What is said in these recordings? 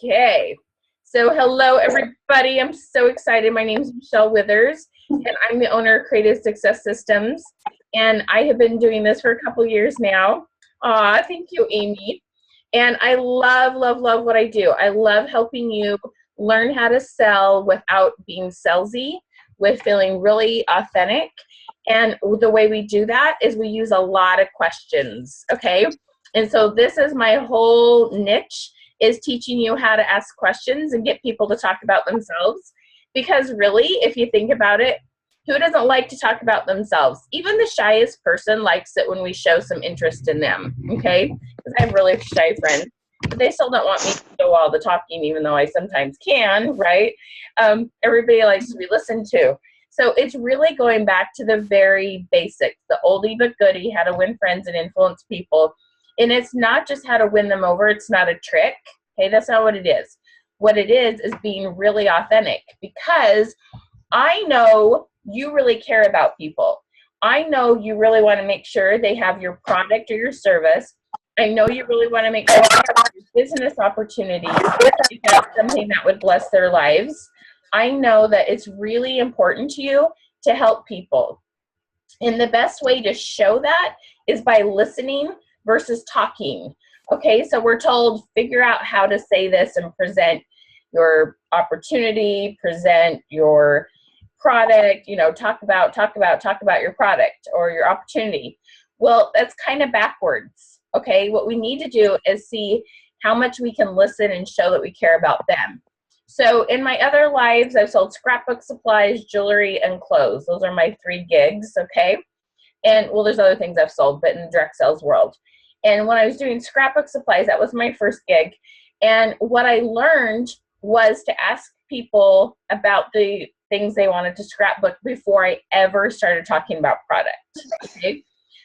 Okay, so hello everybody. I'm so excited. My name is Michelle Withers, and I'm the owner of Creative Success Systems, and I have been doing this for a couple years now. Thank you, Amy. And I love, love, love what I do. I love helping you learn how to sell without being salesy, with feeling really authentic. And the way we do that is we use a lot of questions, okay? And so this is my whole niche, is teaching you how to ask questions and get people to talk about themselves. Because really, if you think about it, who doesn't like to talk about themselves? Even the shyest person likes it when we show some interest in them, okay? Because I have really shy friends, but they still don't want me to do all the talking, even though I sometimes can, right? Everybody likes to be listened to. So it's really going back to the very basics, the oldie but goodie, how to win friends and influence people. And it's not just how to win them over. It's not a trick. Okay, that's not what it is. What it is being really authentic, because I know you really care about people. I know you really want to make sure they have your product or your service. I know you really want to make sure they have your business opportunities, if that's something that would bless their lives. I know that it's really important to you to help people. And the best way to show that is by listening versus talking. Okay, so we're told figure out how to say this and present your opportunity, present your product, talk about your product or your opportunity. Well, that's kind of backwards. Okay, what we need to do is see how much we can listen and show that we care about them. So in my other lives, I've sold scrapbook supplies, jewelry, and clothes. Those are my 3 gigs, okay? And well, there's other things I've sold, but in the direct sales world. And when I was doing scrapbook supplies, that was my first gig. And what I learned was to ask people about the things they wanted to scrapbook before I ever started talking about product. Okay?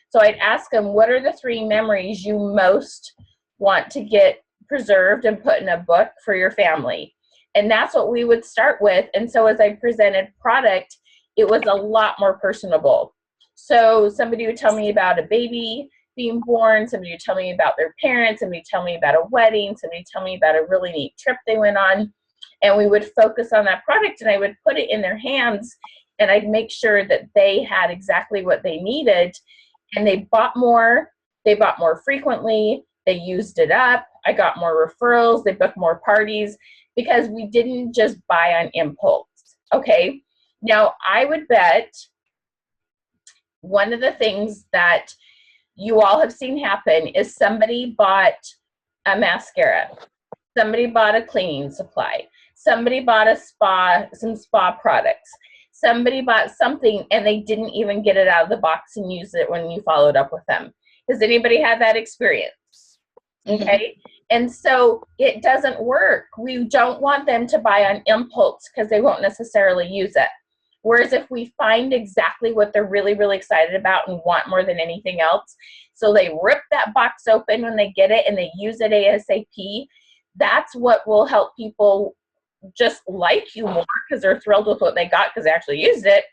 So I'd ask them, what are the 3 memories you most want to get preserved and put in a book for your family? And that's what we would start with. And so as I presented product, it was a lot more personable. So somebody would tell me about a baby being born, somebody would tell me about their parents, somebody would tell me about a wedding, somebody would tell me about a really neat trip they went on. And we would focus on that product, and I would put it in their hands, and I'd make sure that they had exactly what they needed. And they bought more frequently, they used it up, I got more referrals, they booked more parties, because we didn't just buy on impulse. Okay, now I would bet one of the things that you all have seen happen is somebody bought a mascara, somebody bought a cleaning supply, somebody bought some spa products, somebody bought something and they didn't even get it out of the box and use it when you followed up with them. Has anybody had that experience? Okay, and so it doesn't work. We don't want them to buy on impulse because they won't necessarily use it. Whereas if we find exactly what they're really, really excited about and want more than anything else, so they rip that box open when they get it and they use it ASAP, that's what will help people just like you more, because they're thrilled with what they got because they actually used it.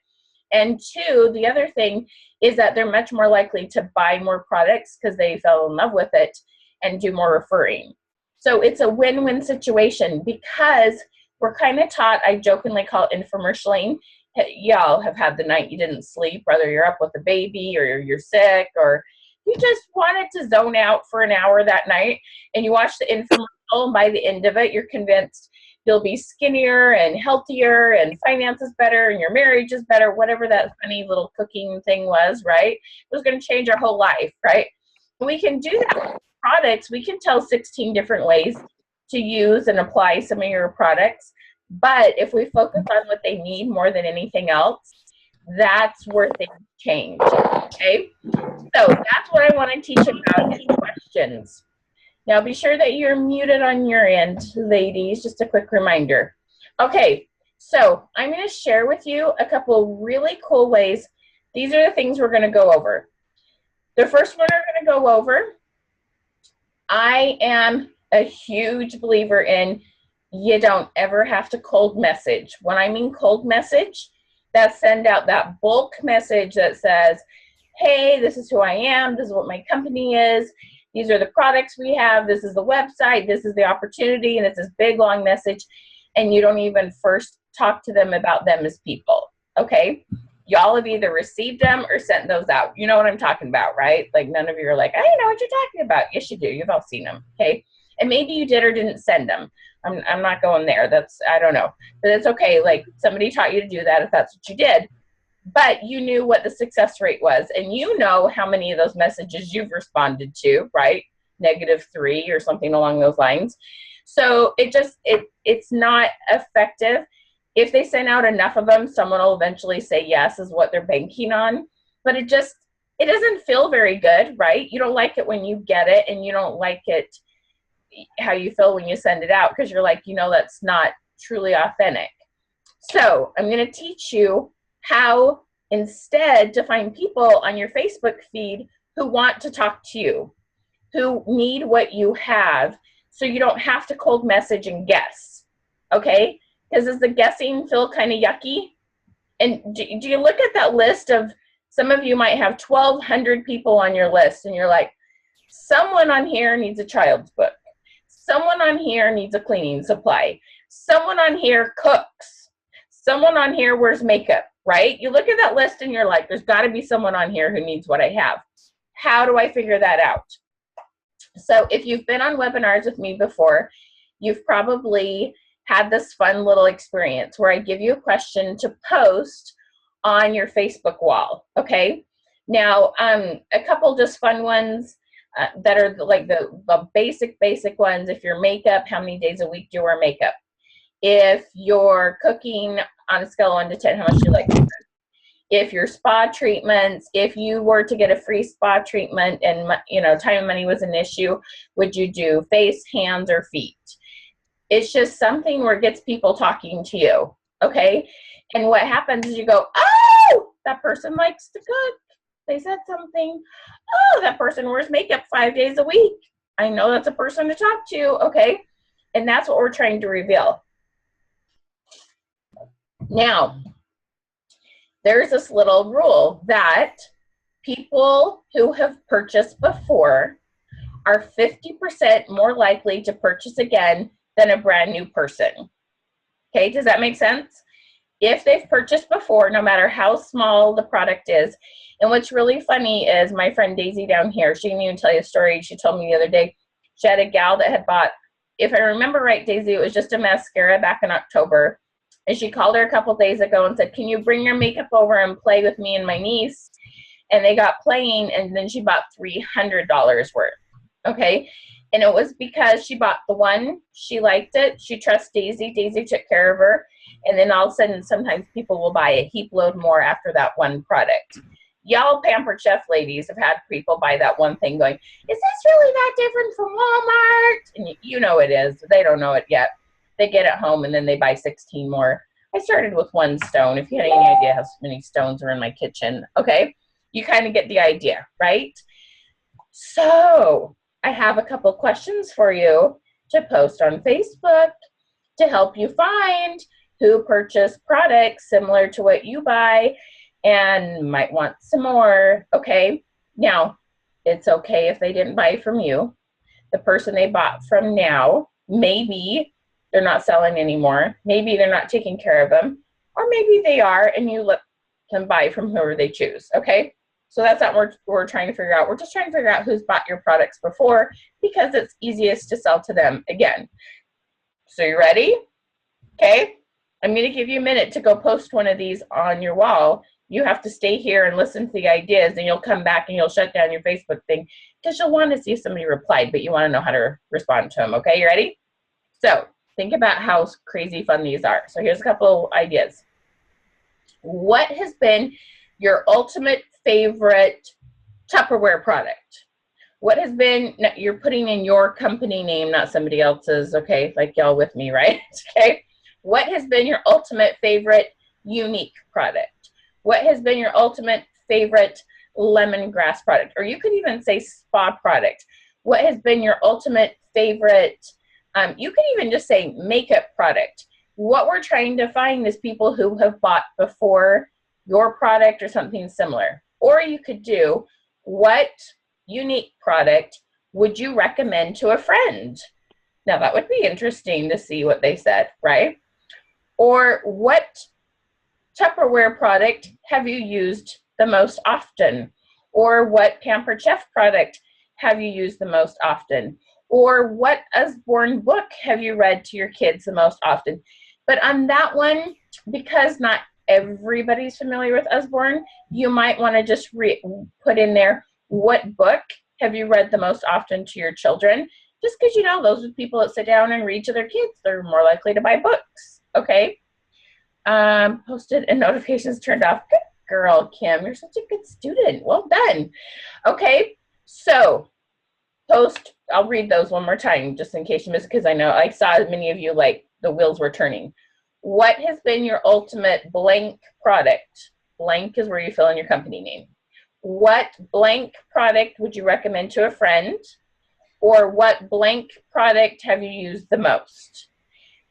And 2, the other thing is that they're much more likely to buy more products because they fell in love with it and do more referring. So it's a win-win situation, because we're kind of taught, I jokingly call it infomercialing. Y'all have had the night you didn't sleep, whether you're up with a baby or you're sick or you just wanted to zone out for an hour that night, and you watch the infomercial, and by the end of it, you're convinced you'll be skinnier and healthier and finances better and your marriage is better, whatever that funny little cooking thing was, right? It was going to change our whole life, right? We can do that with products. We can tell 16 different ways to use and apply some of your products. But if we focus on what they need more than anything else, that's where things change, okay? So that's what I want to teach about, is questions. Now be sure that you're muted on your end, ladies, just a quick reminder. Okay, so I'm going to share with you a couple really cool ways. These are the things we're going to go over. The first one we're going to go over, I am a huge believer in you don't ever have to cold message. When I mean cold message, that's send out that bulk message that says, hey, this is who I am, this is what my company is, these are the products we have, this is the website, this is the opportunity, and it's this big long message, and you don't even first talk to them about them as people, okay? Y'all have either received them or sent those out. You know what I'm talking about, right? Like none of you are like, I don't know what you're talking about. Yes, you do. You've all seen them, okay? And maybe you did or didn't send them. I'm not going there. That's, I don't know. But it's okay. Like somebody taught you to do that if that's what you did. But you knew what the success rate was. And you know how many of those messages you've responded to, right? -3 or something along those lines. So it's not effective. If they send out enough of them, someone will eventually say yes is what they're banking on. But it doesn't feel very good, right? You don't like it when you get it, and you don't like it how you feel when you send it out, because you're like, that's not truly authentic. So I'm going to teach you how instead to find people on your Facebook feed who want to talk to you, who need what you have, so you don't have to cold message and guess, okay? Because does the guessing feel kind of yucky? And do you look at that list of, some of you might have 1,200 people on your list, and you're like, someone on here needs a child's book. Someone on here needs a cleaning supply. Someone on here cooks. Someone on here wears makeup, right? You look at that list and you're like, there's got to be someone on here who needs what I have. How do I figure that out? So if you've been on webinars with me before, you've probably had this fun little experience where I give you a question to post on your Facebook wall, okay? Now, a couple just fun ones that are like the basic ones. If you're makeup, how many days a week do you wear makeup? If you're cooking, on a scale of 1 to 10, how much do you like to cook? If your spa treatments, if you were to get a free spa treatment and time and money was an issue, would you do face, hands, or feet? It's just something where it gets people talking to you, okay? And what happens is you go, oh, that person likes to cook. They said something. Oh, that person wears makeup 5 days a week. I know that's a person to talk to, okay? And that's what we're trying to reveal. Now, there's this little rule that people who have purchased before are 50% more likely to purchase again than a brand new person. Okay, does that make sense? If they've purchased before, no matter how small the product is. And what's really funny is my friend Daisy down here, she can even tell you a story. She told me the other day, she had a gal that had bought, if I remember right, Daisy, it was just a mascara back in October. And she called her a couple days ago and said, can you bring your makeup over and play with me and my niece? And they got playing, and then she bought $300 worth, okay? And it was because she bought the one, she liked it, she trusts Daisy, Daisy took care of her, and then all of a sudden, sometimes people will buy a heap load more after that one product. Y'all Pampered Chef ladies have had people buy that one thing going, is this really that different from Walmart? And you know it is. They don't know it yet. They get it home, and then they buy 16 more. I started with 1 stone. If you had any idea how many stones are in my kitchen, okay? You kind of get the idea, right? So I have a couple questions for you to post on Facebook to help you find who purchased products similar to what you buy and might want some more, okay? Now, it's okay if they didn't buy from you. The person they bought from now, maybe they're not selling anymore. Maybe they're not taking care of them. Or maybe they are, and you let them buy from whoever they choose, okay? So that's not what we're trying to figure out. We're just trying to figure out who's bought your products before, because it's easiest to sell to them again. So you ready? Okay. I'm going to give you a minute to go post one of these on your wall. You have to stay here and listen to the ideas, and you'll come back and you'll shut down your Facebook thing because you'll want to see if somebody replied, but you want to know how to respond to them. Okay, you ready? So think about how crazy fun these are. So here's a couple ideas. What has been your ultimate favorite Tupperware product? What has been, you're putting in your company name, not somebody else's, okay? Like y'all with me, right? Okay. What has been your ultimate favorite unique product? What has been your ultimate favorite lemongrass product? Or you could even say spa product. What has been your ultimate favorite, you could even just say makeup product. What we're trying to find is people who have bought before your product or something similar. Or you could do what unique product would you recommend to a friend? Now that would be interesting to see what they said, right? Or what Tupperware product have you used the most often? Or what Pampered Chef product have you used the most often? Or what Usborne book have you read to your kids the most often? But on that one, because not everybody's familiar with Usborne, you might want to just put in there, what book have you read the most often to your children? Just because, you know, those are the people that sit down and read to their kids. They're more likely to buy books, okay? Posted and notifications turned off. Good girl, Kim. You're such a good student. Well done. Okay, so post, I'll read those one more time just in case you missed, because I know I saw many of you like the wheels were turning. What has been your ultimate blank product? Blank is where you fill in your company name. What blank product would you recommend to a friend? Or what blank product have you used the most?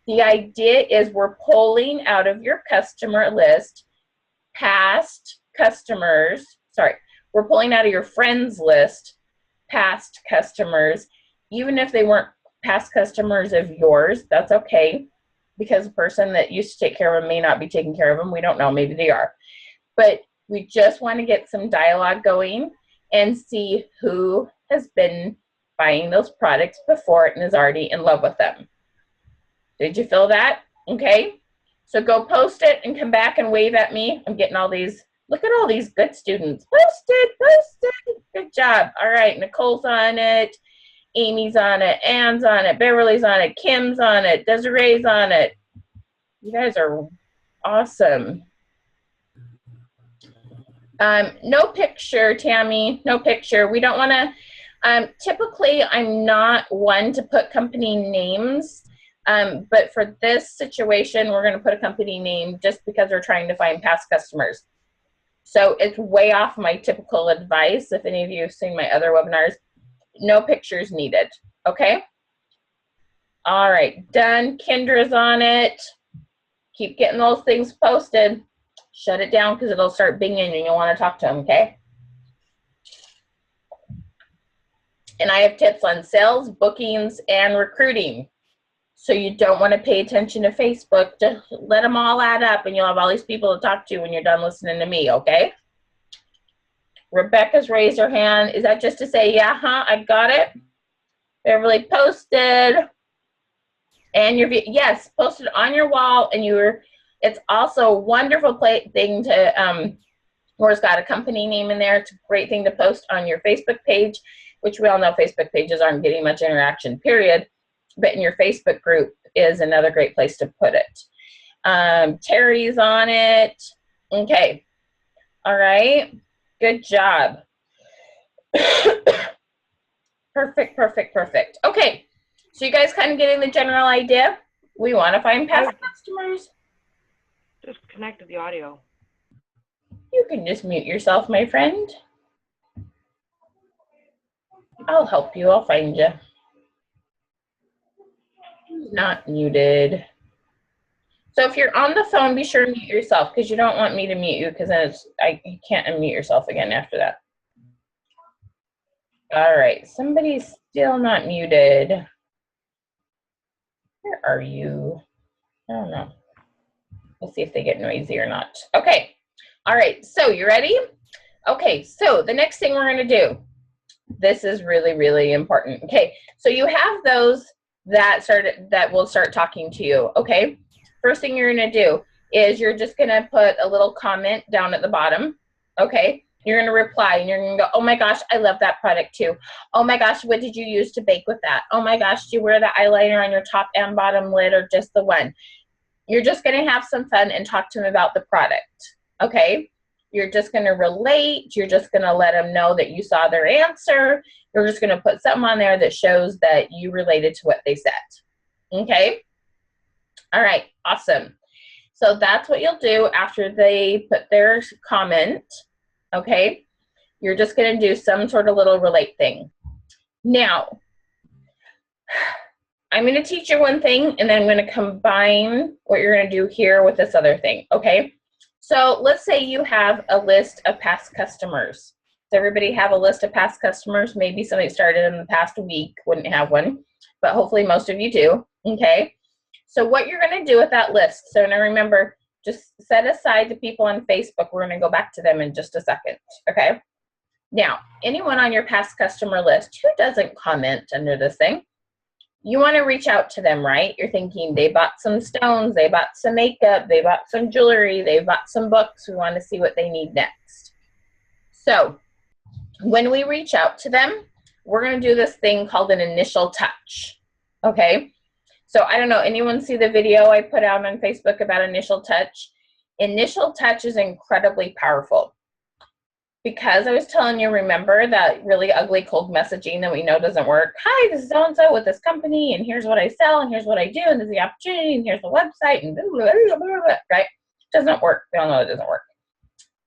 The idea is we're pulling out of your customer list past customers, we're pulling out of your friends list past customers, even if they weren't past customers of yours, that's okay, because the person that used to take care of them may not be taking care of them. We don't know, maybe they are. But we just want to get some dialogue going and see who has been buying those products before and is already in love with them. Did you feel that? Okay. So go post it and come back and wave at me. I'm getting all these, look at all these good students. Posted. Good job. All right. Nicole's on it. Amy's on it. Anne's on it. Beverly's on it. Kim's on it. Desiree's on it. You guys are awesome. No picture, Tammy. No picture. We don't want to, typically I'm not one to put company names. But for this situation, we're going to put a company name just because we're trying to find past customers. So it's way off my typical advice. If any of you have seen my other webinars, no pictures needed. Okay. All right. Done. Kendra's on it. Keep getting those things posted. Shut it down because it'll start binging and you'll want to talk to them. Okay. And I have tips on sales, bookings, and recruiting. So you don't want to pay attention to Facebook. Just let them all add up and you'll have all these people to talk to when you're done listening to me, okay? Rebecca's raised her hand. Is that just to say, yeah, I got it? Beverly posted. And yes, posted on your wall. And it's also a wonderful thing to, where it's got a company name in there. It's a great thing to post on your Facebook page, which we all know Facebook pages aren't getting much interaction, period. But in your Facebook group is another great place to put it. Terry's on it. Okay. All right. Good job. Perfect. Okay. So you guys kind of getting the general idea? We want to find past customers. Just connect to the audio. You can just mute yourself, my friend. I'll help you. I'll find you. Not muted. So if you're on the phone, be sure to mute yourself because you don't want me to mute you because then you can't unmute yourself again after that. All right, somebody's still not muted. Where are you? I don't know. We'll see if they get noisy or not. Okay. All right, so you ready? Okay, so the next thing we're going to do, this is really, really important. Okay, so you have those that will start talking to you, okay? First thing you're going to do is you're just going to put a little comment down at the bottom, okay? You're going to reply and you're going to go, oh my gosh, I love that product too. Oh my gosh, what did you use to bake with that? Oh my gosh, do you wear the eyeliner on your top and bottom lid or just the one? You're just going to have some fun and talk to them about the product, okay? You're just going to relate. You're just going to let them know that you saw their answer. You're just going to put something on there that shows that you related to what they said. Okay? All right. Awesome. So that's what you'll do after they put their comment. Okay? You're just going to do some sort of little relate thing. Now, I'm going to teach you one thing, and then I'm going to combine what you're going to do here with this other thing. Okay? So let's say you have a list of past customers. Does everybody have a list of past customers? Maybe somebody started in the past week, wouldn't have one, but hopefully most of you do, okay? So what you're gonna do with that list, so now remember, just set aside the people on Facebook. We're gonna go back to them in just a second, okay? Now, anyone on your past customer list who doesn't comment under this thing, you wanna reach out to them, right? You're thinking they bought some stones, they bought some makeup, they bought some jewelry, they bought some books. We wanna see what they need next. So when we reach out to them, we're gonna do this thing called an initial touch, okay? So I don't know, anyone see the video I put out on Facebook about initial touch? Initial touch is incredibly powerful. Because I was telling you, remember that really ugly cold messaging that we know doesn't work? Hi, this is so-and-so with this company, and here's what I sell, and here's what I do, and this is the opportunity, and here's the website, and blah, blah, blah, blah, blah, right? Doesn't work. We all know it doesn't work.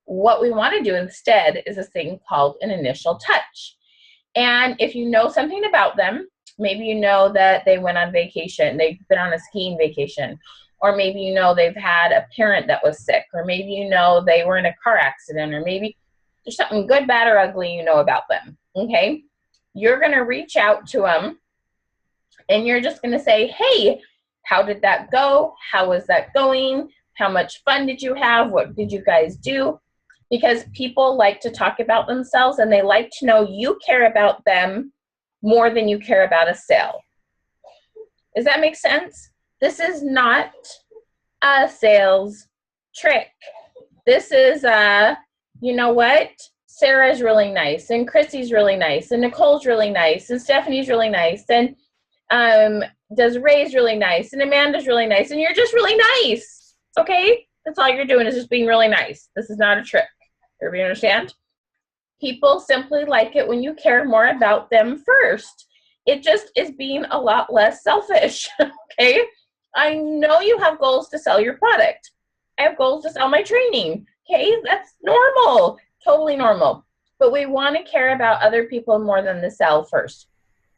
What we want to do instead is this thing called an initial touch. And if you know something about them, maybe you know that they went on vacation, they've been on a skiing vacation, or maybe you know they've had a parent that was sick, or maybe you know they were in a car accident, or maybe there's something good, bad, or ugly you know about them, okay? You're going to reach out to them, and you're just going to say, hey, how did that go? How was that going? How much fun did you have? What did you guys do? Because people like to talk about themselves, and they like to know you care about them more than you care about a sale. Does that make sense? This is not a sales trick. This is you know what? Sarah's really nice, and Chrissy's really nice, and Nicole's really nice, and Stephanie's really nice, and Desiree's really nice, and Amanda's really nice, and you're just really nice, okay? That's all you're doing is just being really nice. This is not a trick. Everybody understand? People simply like it when you care more about them first. It just is being a lot less selfish, okay? I know you have goals to sell your product. I have goals to sell my training, okay? That's normal, totally normal. But we want to care about other people more than the sell first.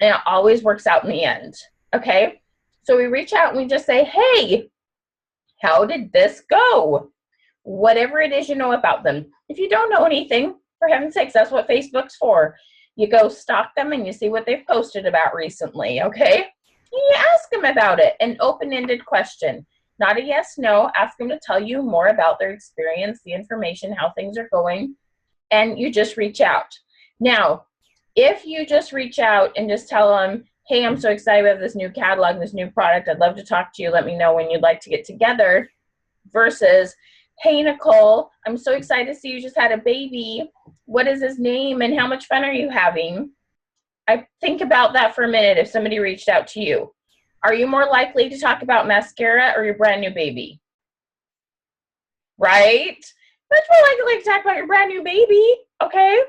And it always works out in the end, okay? So we reach out and we just say, hey, how did this go? Whatever it is you know about them. If you don't know anything, for heaven's sakes, that's what Facebook's for. You go stalk them and you see what they've posted about recently, okay? And you ask them about it, an open-ended question. Not a yes, no. Ask them to tell you more about their experience, the information, how things are going, and you just reach out. Now, if you just reach out and just tell them, hey, I'm so excited about this new catalog, this new product, I'd love to talk to you, let me know when you'd like to get together, versus, hey, Nicole, I'm so excited to see you just had a baby. What is his name and how much fun are you having? I think about that for a minute if somebody reached out to you. Are you more likely to talk about mascara or your brand new baby? Right? Much more likely to talk about your brand new baby, okay?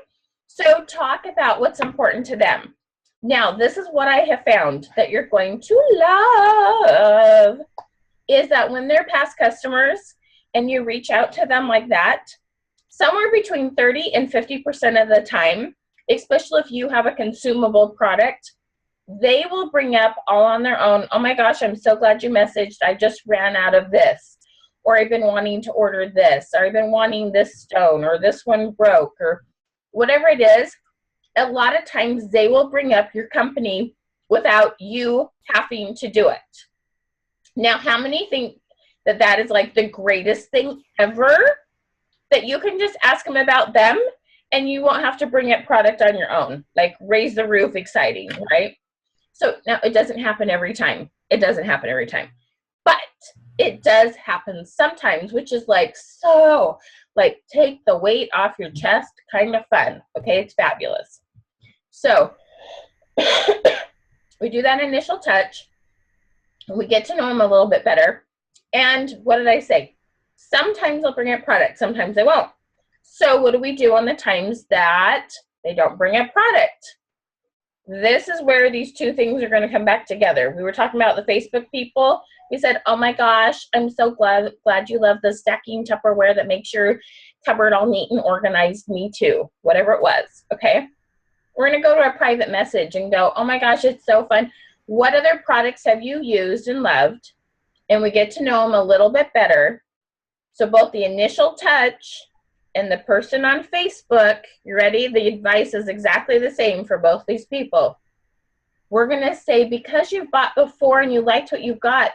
So talk about what's important to them. Now, this is what I have found that you're going to love, is that when they're past customers and you reach out to them like that, somewhere between 30 and 50% of the time, especially if you have a consumable product, they will bring up all on their own, oh my gosh, I'm so glad you messaged, I just ran out of this, or I've been wanting to order this, or I've been wanting this stone, or this one broke, or whatever it is. A lot of times they will bring up your company without you having to do it. Now, how many think that that is like the greatest thing ever? That you can just ask them about them and you won't have to bring up product on your own. Like raise the roof, exciting, right? So now it doesn't happen every time. It doesn't happen every time. But it does happen sometimes, which is like so, like take the weight off your chest, kind of fun. Okay, it's fabulous. So we do that initial touch. We get to know them a little bit better. And what did I say? Sometimes they'll bring up product, sometimes they won't. So what do we do on the times that they don't bring up product? This is where these two things are going to come back together. We were talking about the Facebook people. We said, oh my gosh, I'm so glad you love the stacking Tupperware that makes your cupboard all neat and organized. Me too. Whatever it was, okay? We're going to go to our private message and go, oh my gosh, it's so fun. What other products have you used and loved? And we get to know them a little bit better. So both the initial touch and the person on Facebook, you ready? The advice is exactly the same for both these people. We're going to say, because you've bought before and you liked what you got,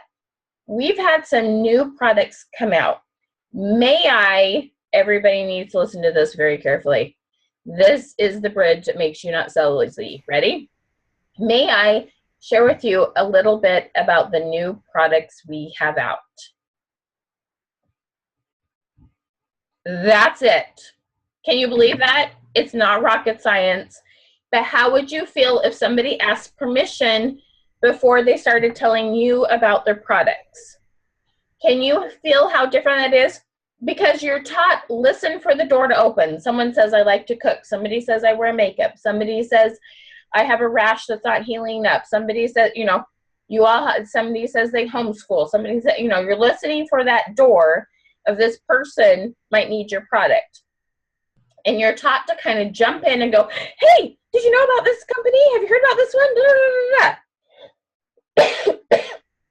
we've had some new products come out. May I, everybody needs to listen to this very carefully. This is the bridge that makes you not sell easily. Ready? May I share with you a little bit about the new products we have out? That's it. Can you believe that? It's not rocket science. But how would you feel if somebody asked permission before they started telling you about their products? Can you feel how different that is? Because you're taught, listen for the door to open. Someone says, I like to cook. Somebody says, I wear makeup. Somebody says, I have a rash that's not healing up. Somebody says, you know, somebody says they homeschool. Somebody says, you know, you're listening for that door of this person might need your product. And you're taught to kind of jump in and go, hey, did you know about this company? Have you heard about this one? Da, da, da,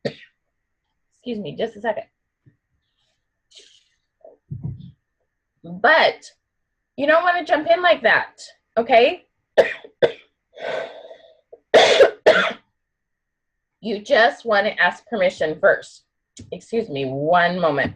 da. Excuse me, just a second. But you don't want to jump in like that, okay? You just want to ask permission first. Excuse me, one moment.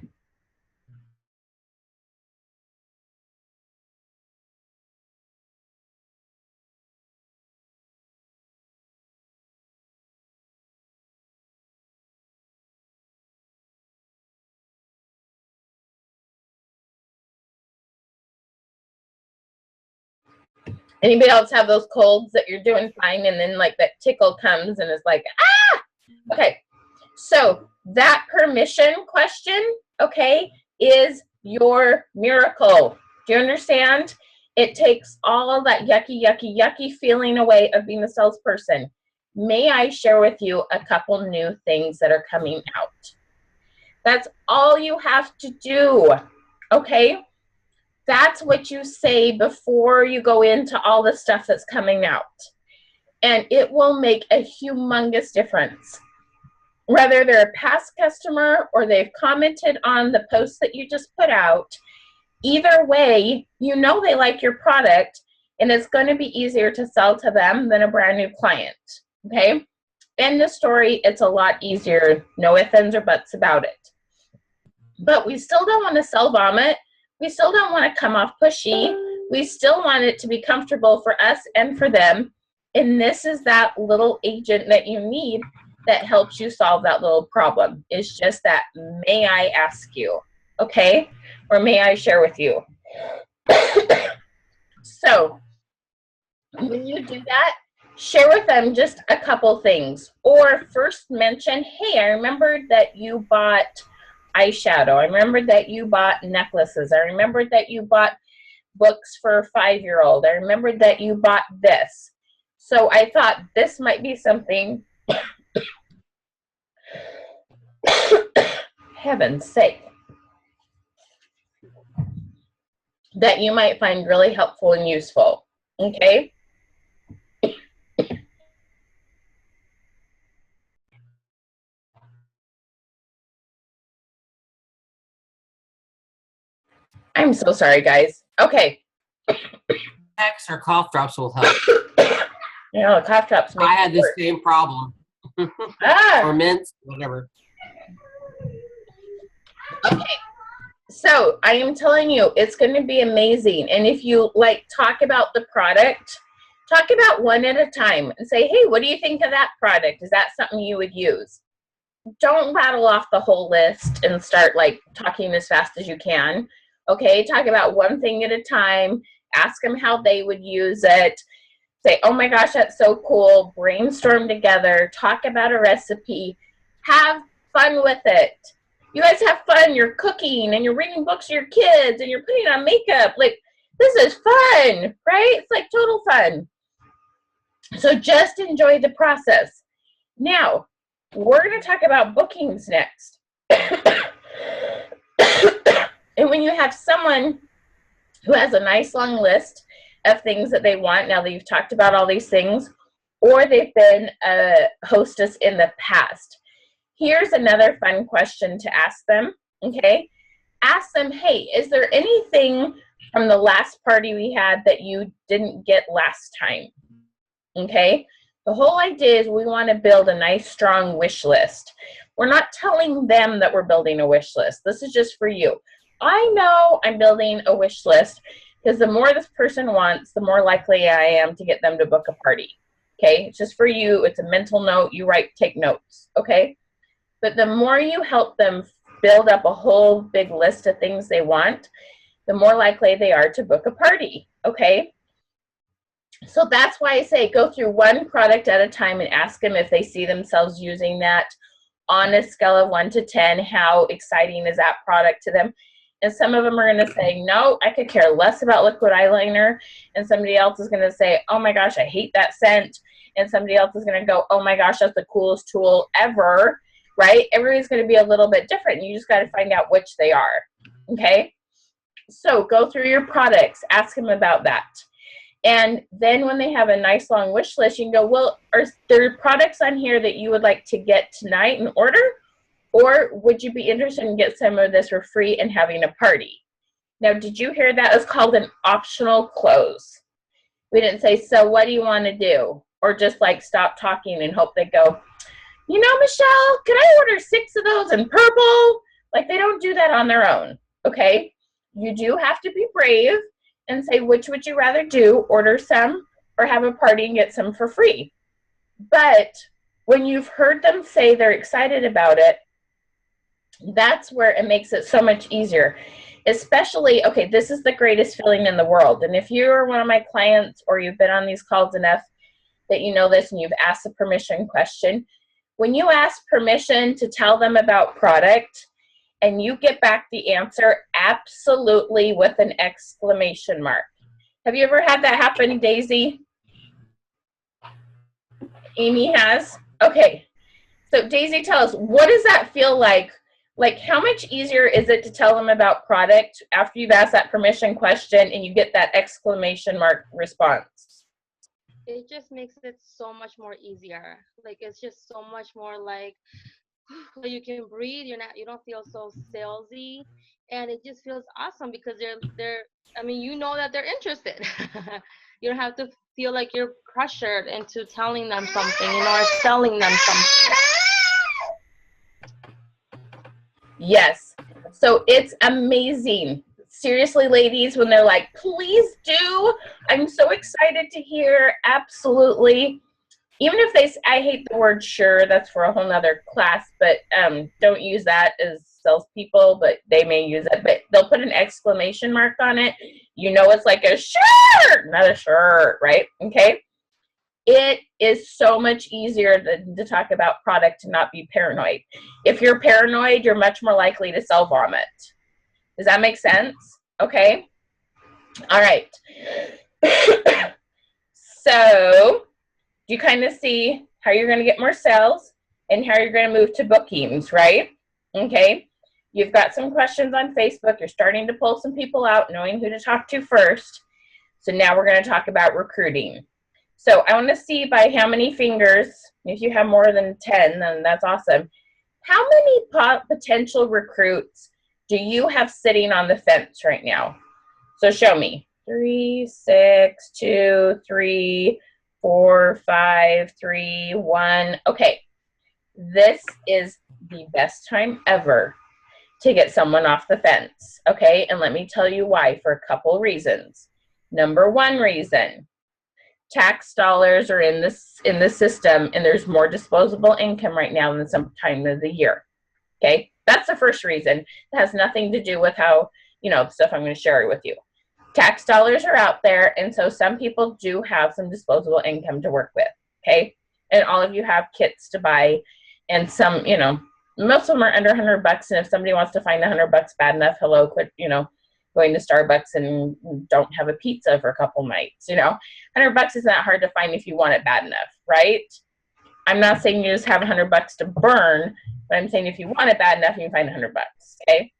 Anybody else have those colds that you're doing fine and then like that tickle comes and it's like, ah! Okay, so that permission question, okay, is your miracle. Do you understand? It takes all that yucky feeling away of being a salesperson. May I share with you a couple new things that are coming out? That's all you have to do, okay? That's what you say before you go into all the stuff that's coming out. And it will make a humongous difference. Whether they're a past customer or they've commented on the post that you just put out, either way, you know they like your product and it's going to be easier to sell to them than a brand new client, okay? End the story, it's a lot easier, no ifs, ands, or buts about it. But we still don't want to sell vomit. We still don't want to come off pushy. We still want it to be comfortable for us and for them. And this is that little agent that you need that helps you solve that little problem. It's just that, may I ask you, okay? Or may I share with you? So when you do that, share with them just a couple things. Or first mention, hey, I remembered that you bought eyeshadow. I remembered that you bought necklaces. I remembered that you bought books for a 5-year-old. I remembered that you bought this. So I thought this might be something, heaven's sake, that you might find really helpful and useful, okay? I'm so sorry, guys. Okay. X or cough drops will help. You know, cough drops make I had it the worse. same problem. Ah! Or mints, whatever. Okay. So I am telling you, it's going to be amazing. And if you like talk about the product, talk about one at a time and say, hey, what do you think of that product? Is that something you would use? Don't rattle off the whole list and start like talking as fast as you can. Okay, talk about one thing at a time. Ask them how they would use it. Say, oh my gosh, that's so cool. Brainstorm together. Talk about a recipe. Have fun with it. You guys have fun. You're cooking and you're reading books to your kids and you're putting on makeup. Like, this is fun, right? It's like total fun. So just enjoy the process. Now, we're going to talk about bookings next. And when you have someone who has a nice long list of things that they want, now that you've talked about all these things, or they've been a hostess in the past, here's another fun question to ask them, okay? Ask them, hey, is there anything from the last party we had that you didn't get last time. Okay? The whole idea is we want to build a nice, strong wish list. We're not telling them that we're building a wish list. This is just for you. I know I'm building a wish list because the more this person wants, the more likely I am to get them to book a party. Okay? It's just for you. It's a mental note. You take notes. Okay? But the more you help them build up a whole big list of things they want, the more likely they are to book a party. Okay? So that's why I say go through one product at a time and ask them if they see themselves using that on a scale of 1 to 10. How exciting is that product to them? And some of them are going to say, no, I could care less about liquid eyeliner. And somebody else is going to say, oh my gosh, I hate that scent. And somebody else is going to go, oh my gosh, that's the coolest tool ever, right? Everybody's going to be a little bit different. You just got to find out which they are, okay? So go through your products, ask them about that. And then when they have a nice long wish list, you can go, well, are there products on here that you would like to get tonight and order? Or would you be interested in get some of this for free and having a party? Now, did you hear that? It's called an optional close. We didn't say, so what do you want to do? Or just like stop talking and hope they go, you know, Michelle, can I order 6 of those in purple? Like, they don't do that on their own, okay? You do have to be brave and say, which would you rather do, order some or have a party and get some for free? But when you've heard them say they're excited about it, that's where it makes it so much easier. Especially, okay, this is the greatest feeling in the world. And if you're one of my clients or you've been on these calls enough that you know this and you've asked the permission question, when you ask permission to tell them about product and you get back the answer absolutely with an exclamation mark. Have you ever had that happen, Daisy? Amy has? Okay. So Daisy, tell us, what does that feel like? Like, how much easier is it to tell them about product after you've asked that permission question and you get that exclamation mark response? It just makes it so much more easier. Like, it's just so much more like you can breathe. You don't feel so salesy, and it just feels awesome because they're I mean, you know that they're interested. You don't have to feel like you're pressured into telling them something, or selling them something. Yes. So it's amazing. Seriously, ladies, when they're like, please do. I'm so excited to hear. Absolutely. Even if I hate the word sure, that's for a whole nother class, but don't use that as salespeople, but they may use it. But they'll put an exclamation mark on it. You know it's like a sure, not a sure, right? Okay. It is so much easier to talk about product and not be paranoid. If you're paranoid, you're much more likely to sell vomit. Does that make sense? Okay. All right. So you kind of see how you're going to get more sales and how you're going to move to bookings, right? Okay. You've got some questions on Facebook. You're starting to pull some people out, knowing who to talk to first. So now we're going to talk about recruiting. So I want to see by how many fingers, if you have more than 10, then that's awesome. How many potential recruits do you have sitting on the fence right now? So show me. 3, 6, 2, 3, 4, 5, 3, 1. Okay. This is the best time ever to get someone off the fence. Okay. And let me tell you why, for a couple reasons. Number one reason, tax dollars are in the system, and there's more disposable income right now than some time of the year. Okay, that's the first reason. It has nothing to do with how, stuff I'm going to share with you. Tax dollars are out there, and so some people do have some disposable income to work with. Okay, and all of you have kits to buy, and some, most of them are under $100. And if somebody wants to find $100 bad enough, hello, quit, going to Starbucks and don't have a pizza for a couple nights. $100 is not hard to find if you want it bad enough, right? I'm not saying you just have $100 to burn, but I'm saying if you want it bad enough, you can find $100, okay?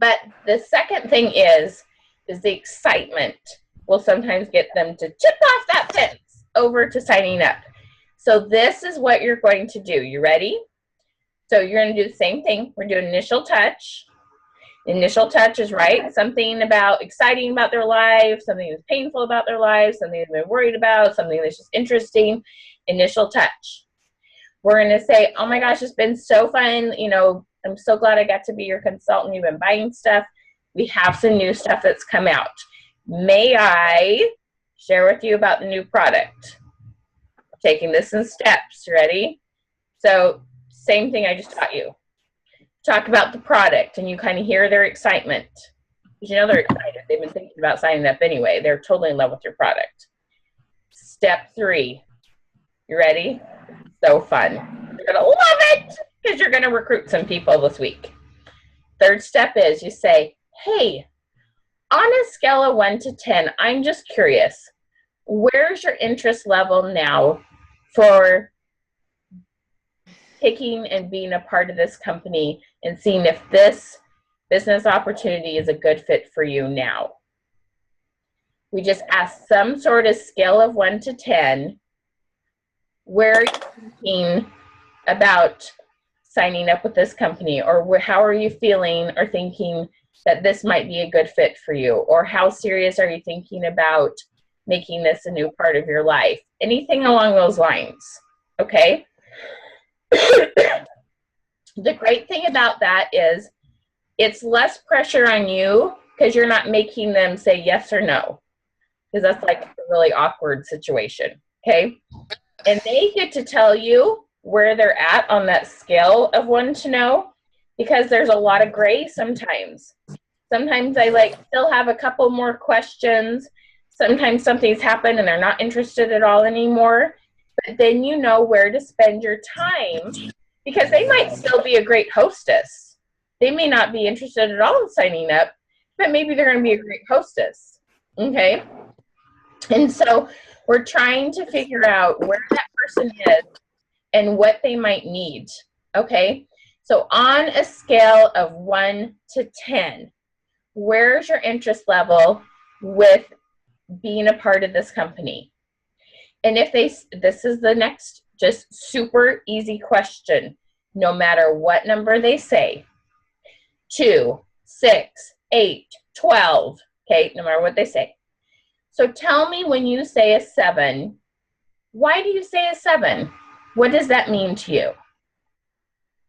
But the second thing is the excitement will sometimes get them to chip off that fence over to signing up. So this is what you're going to do. You ready? So you're going to do the same thing. We're doing initial touch. Initial touch is right. Something about exciting about their life, something that's painful about their life, something they've been worried about, something that's just interesting. Initial touch. We're going to say, oh my gosh, it's been so fun. You know, I'm so glad I got to be your consultant. You've been buying stuff. We have some new stuff that's come out. May I share with you about the new product? Taking this in steps. Ready? So same thing I just taught you. Talk about the product, and you kind of hear their excitement. Because you know they're excited. They've been thinking about signing up anyway. They're totally in love with your product. Step 3. You ready? So fun. You're going to love it because you're going to recruit some people this week. Third step is you say, hey, on a scale of 1 to 10, I'm just curious, where's your interest level now for taking and being a part of this company and seeing if this business opportunity is a good fit for you now? We just ask some sort of scale of 1 to 10. Where are you thinking about signing up with this company? Or how are you feeling or thinking that this might be a good fit for you? Or how serious are you thinking about making this a new part of your life? Anything along those lines, okay? The great thing about that is it's less pressure on you because you're not making them say yes or no, because that's like a really awkward situation, okay? And they get to tell you where they're at on that scale of 1 to know, because there's a lot of gray sometimes. Sometimes I still have a couple more questions. Sometimes something's happened and they're not interested at all anymore. But then you know where to spend your time, because they might still be a great hostess. They may not be interested at all in signing up, but maybe they're going to be a great hostess. Okay? And so we're trying to figure out where that person is and what they might need. Okay? So on a scale of 1 to 10, where's your interest level with being a part of this company? And if this is the next just super easy question, no matter what number they say, 2, 6, 8, 12, okay, no matter what they say. So tell me, when you say a 7, why do you say a 7? What does that mean to you?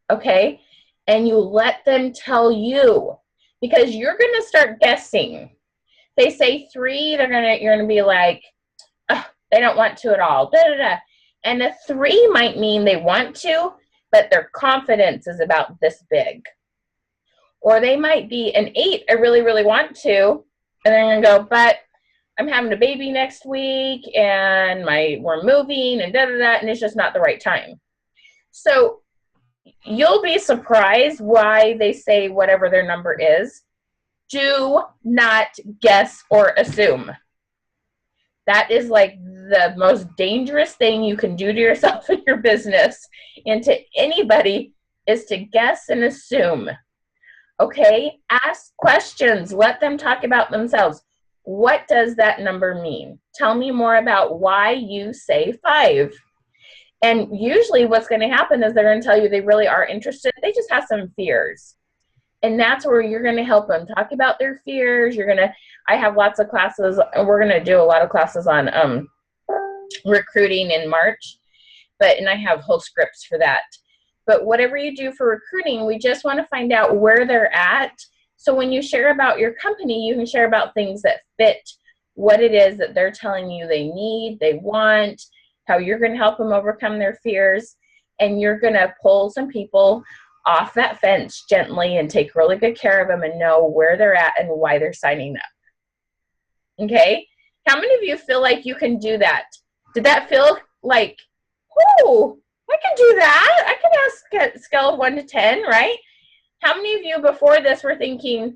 Okay? And you let them tell you, because you're going to start guessing. They say 3, you're going to be like, oh, they don't want to at all. Da, da, da. And a 3 might mean they want to, but their confidence is about this big. Or they might be an 8, I really, really want to, and they're going to go, but I'm having a baby next week, and we're moving, and da-da-da, and it's just not the right time. So you'll be surprised why they say whatever their number is. Do not guess or assume. That is like the most dangerous thing you can do to yourself in your business and to anybody, is to guess and assume. Okay? Ask questions. Let them talk about themselves. What does that number mean? Tell me more about why you say 5. And usually what's going to happen is they're going to tell you they really are interested. They just have some fears. And that's where you're going to help them talk about their fears. I have lots of classes, and we're going to do a lot of classes on recruiting in March, and I have whole scripts for that. But whatever you do for recruiting, we just want to find out where they're at. So when you share about your company, you can share about things that fit what it is that they're telling you they need, they want, how you're going to help them overcome their fears, and you're going to pull some people off that fence gently and take really good care of them and know where they're at and why they're signing up. Okay? How many of you feel like you can do that? Did that feel like, oh, I can do that? I can ask a scale of 1 to 10, right? How many of you before this were thinking,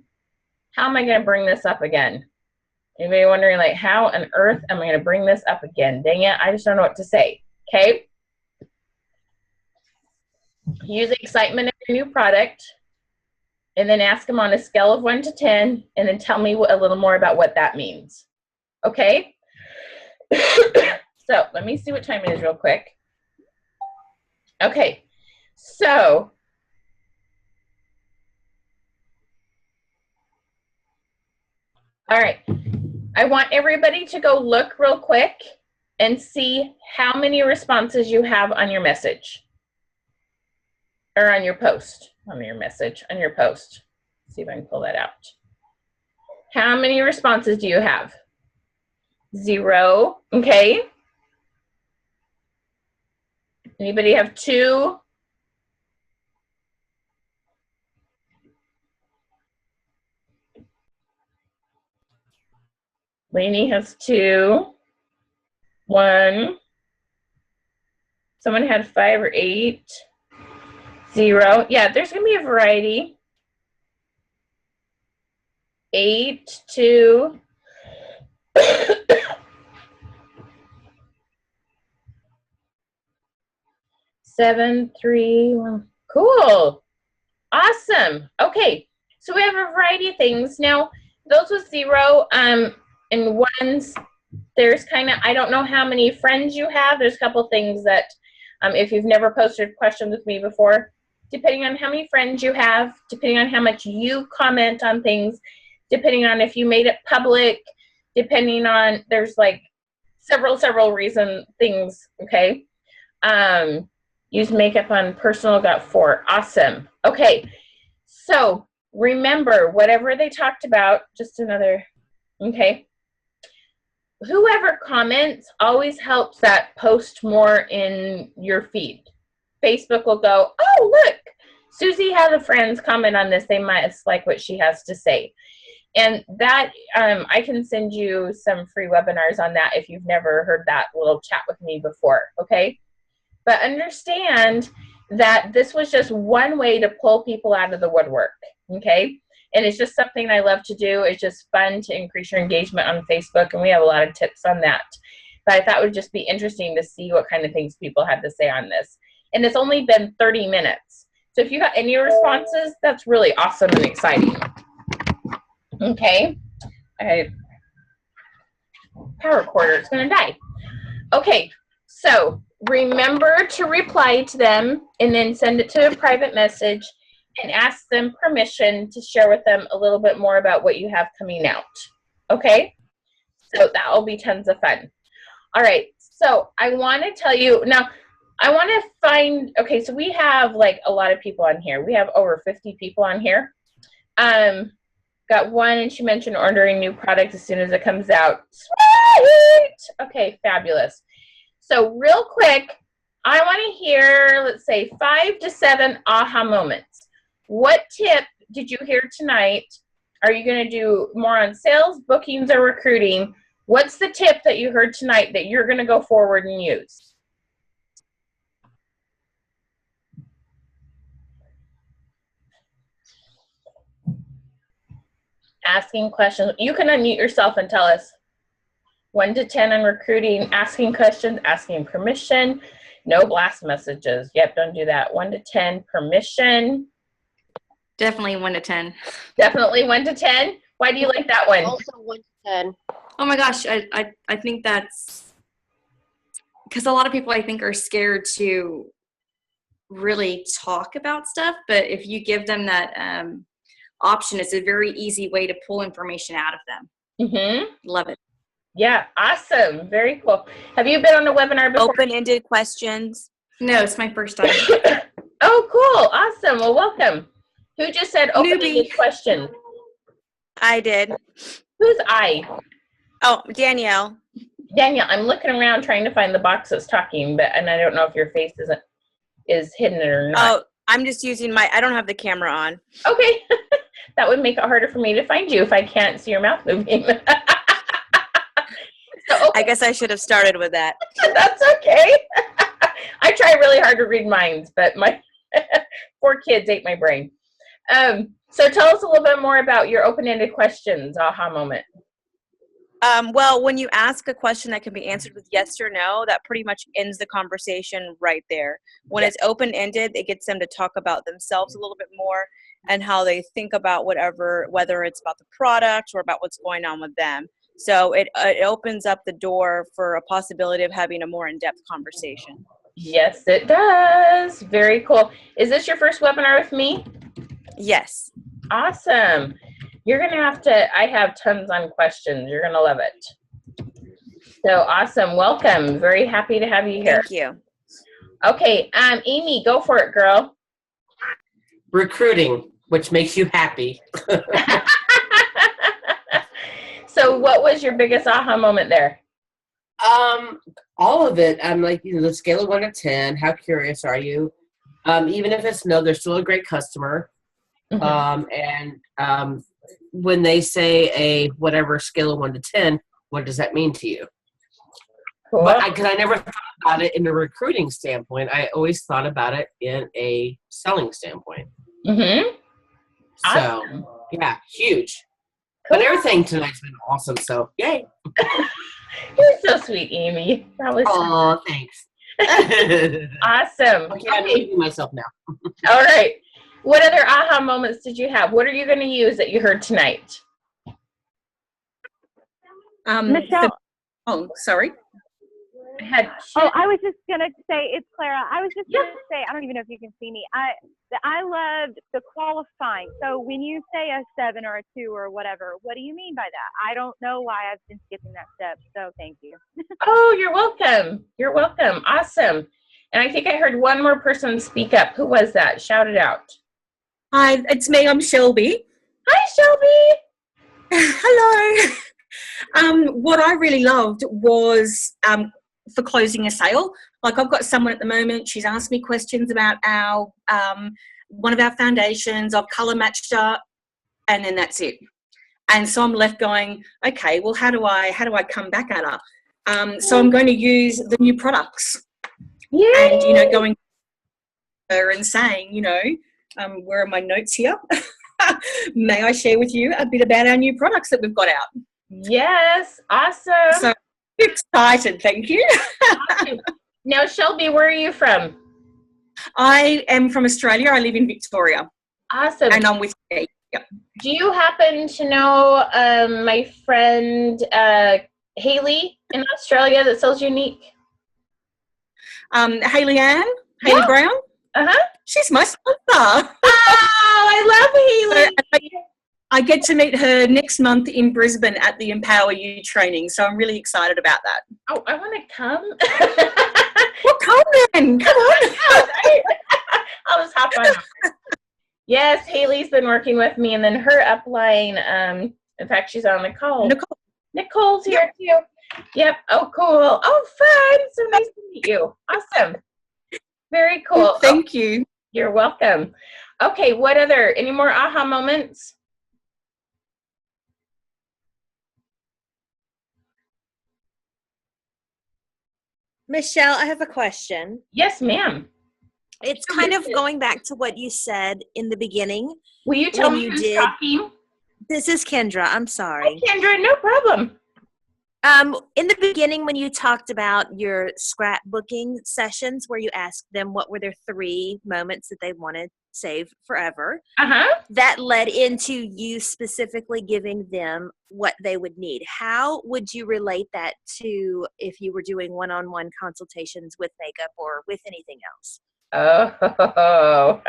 how am I going to bring this up again? Anybody wondering, like, how on earth am I going to bring this up again? Dang it, I just don't know what to say. Okay? Use excitement in your new product, and then ask them on a scale of 1 to 10, and then tell me a little more about what that means. Okay? So let me see what time it is real quick. Okay, so All right. I want everybody to go look real quick and see how many responses you have on your message. Or on your post. On your message, on your post. Let's see if I can pull that out. How many responses do you have? 0. Okay. Anybody have 2? Lainey has 2. 1. Someone had 5 or 8. 0. Yeah, there's going to be a variety. 8, 2. 7, 3, 1. Cool. Awesome. Okay. So we have a variety of things. Now, those with 0 and 1s, there's kind of, I don't know how many friends you have. There's a couple things that, if you've never posted questions with me before, depending on how many friends you have, depending on how much you comment on things, depending on if you made it public, depending on, there's like several reason things, okay? Use makeup on personal, got 4. Awesome. Okay, so remember, whatever they talked about, just another, okay? Whoever comments always helps that post more in your feed. Facebook will go, oh, look, Susie has a friend's comment on this. They must like what she has to say. And that, I can send you some free webinars on that if you've never heard that little chat with me before, okay? But understand that this was just one way to pull people out of the woodwork, okay? And it's just something I love to do. It's just fun to increase your engagement on Facebook, and we have a lot of tips on that. But I thought it would just be interesting to see what kind of things people had to say on this. And it's only been 30 minutes. So if you have any responses, that's really awesome and exciting. Okay. Power cord, it's going to die. Okay, so remember to reply to them and then send it to a private message and ask them permission to share with them a little bit more about what you have coming out. Okay? So that will be tons of fun. All right, so I want to tell you, now I want to find, okay, so we have like a lot of people on here. We have over 50 people on here. Got one, and she mentioned ordering new product as soon as it comes out. Sweet! Okay, fabulous. So real quick, I want to hear, let's say, 5 to 7 aha moments. What tip did you hear tonight? Are you going to do more on sales, bookings, or recruiting? What's the tip that you heard tonight that you're going to go forward and use? Asking questions. You can unmute yourself and tell us. 1 to 10 on recruiting, asking questions, asking permission. No blast messages. Yep, don't do that. 1 to 10, permission. Definitely 1 to 10. Definitely 1 to 10. Why do you like that one? Also 1 to 10. Oh my gosh, I think that's because a lot of people I think are scared to really talk about stuff, but if you give them that option, it's a very easy way to pull information out of them. Mm-hmm. Love it. Yeah, awesome. Very cool. Have you been on a webinar before? Open-ended questions. No, it's my first time. Oh, cool. Awesome. Well, welcome. Who just said open-ended Newbie. question? I did. Who's I? Oh, Danielle. Danielle, I'm looking around trying to find the box that's talking, and I don't know if your face is hidden or not. Oh, I'm just using I don't have the camera on. Okay. That would make it harder for me to find you if I can't see your mouth moving. So, I guess I should have started with that. that's okay. I try really hard to read minds, but my 4 kids ate my brain. So tell us a little bit more about your open-ended questions, aha moment. Well, when you ask a question that can be answered with yes or no, that pretty much ends the conversation right there. When it's open-ended, it gets them to talk about themselves a little bit more and how they think about whether it's about the product or about what's going on with them. So it opens up the door for a possibility of having a more in-depth conversation. Yes, it does. Very cool. Is this your first webinar with me? Yes. Awesome. You're going to have to, I have tons on questions. You're going to love it. So awesome. Welcome. Very happy to have you here. Thank you. Okay. Amy, go for it, girl. Recruiting, which makes you happy. So what was your biggest aha moment there? All of it. I'm like, the scale of 1 to 10. How curious are you? Even if it's no, they're still a great customer. And when they say a whatever scale of 1 to 10, what does that mean to you? Cool. But because I never thought about it in a recruiting standpoint, I always thought about it in a selling standpoint. Mm-hmm. So, Awesome. yeah, huge. Cool. But everything tonight's been awesome, so yay. You're so sweet, Amy. That was Oh, thanks. awesome. Okay, I'm Okay. leaving myself now. All right. What other aha moments did you have? What are you going to use that you heard tonight? Michelle. Sorry. I had I was just gonna say it's Clara. I was just gonna say I don't even know if you can see me. I loved the qualifying. So when you say a 7 or a 2 or whatever, what do you mean by that? I don't know why I've been skipping that step. So thank you. Oh, you're welcome. You're welcome. Awesome. And I think I heard one more person speak up. Who was that? Shout it out. Hi, it's me. I'm Shelby. Hi, Shelby. Hello. What I really loved was for closing a sale. Like I've got someone at the moment, she's asked me questions about our one of our foundations. I've colour matched her, and then that's it. And so I'm left going, okay, well, how do I come back at her? So I'm going to use the new products. Yay. And going to her and saying, where are my notes here? May I share with you a bit about our new products that we've got out? Yes. Awesome. So excited, thank you. Awesome. Now, Shelby, where are you from? I am from Australia. I live in Victoria. Awesome. And I'm with you. Yep. Do you happen to know my friend Haley in Australia that sells Unique? Haley Ann? Yeah. Haley Brown? Uh-huh. She's my sponsor. Oh, I love Haley. I get to meet her next month in Brisbane at the Empower You training, so I'm really excited about that. Oh, I want to come. Well, come then. Come on. I'll just hop on. Yes, Haley's been working with me, and then her upline, in fact, she's on the call. Nicole's here too. Yep. Oh, cool. Oh, fun. So nice to meet you. Awesome. Very cool. Thank you. You're welcome. Okay, any more aha moments? Michelle, I have a question. Yes, ma'am. It's kind of going back to what you said in the beginning. Will you tell me who's talking? This is Kendra. I'm sorry. Hi, Kendra. No problem. In the beginning, when you talked about your scrapbooking sessions where you asked them what were their 3 moments that they wanted saved forever, that led into you specifically giving them what they would need. How would you relate that to if you were doing one-on-one consultations with makeup or with anything else? Oh,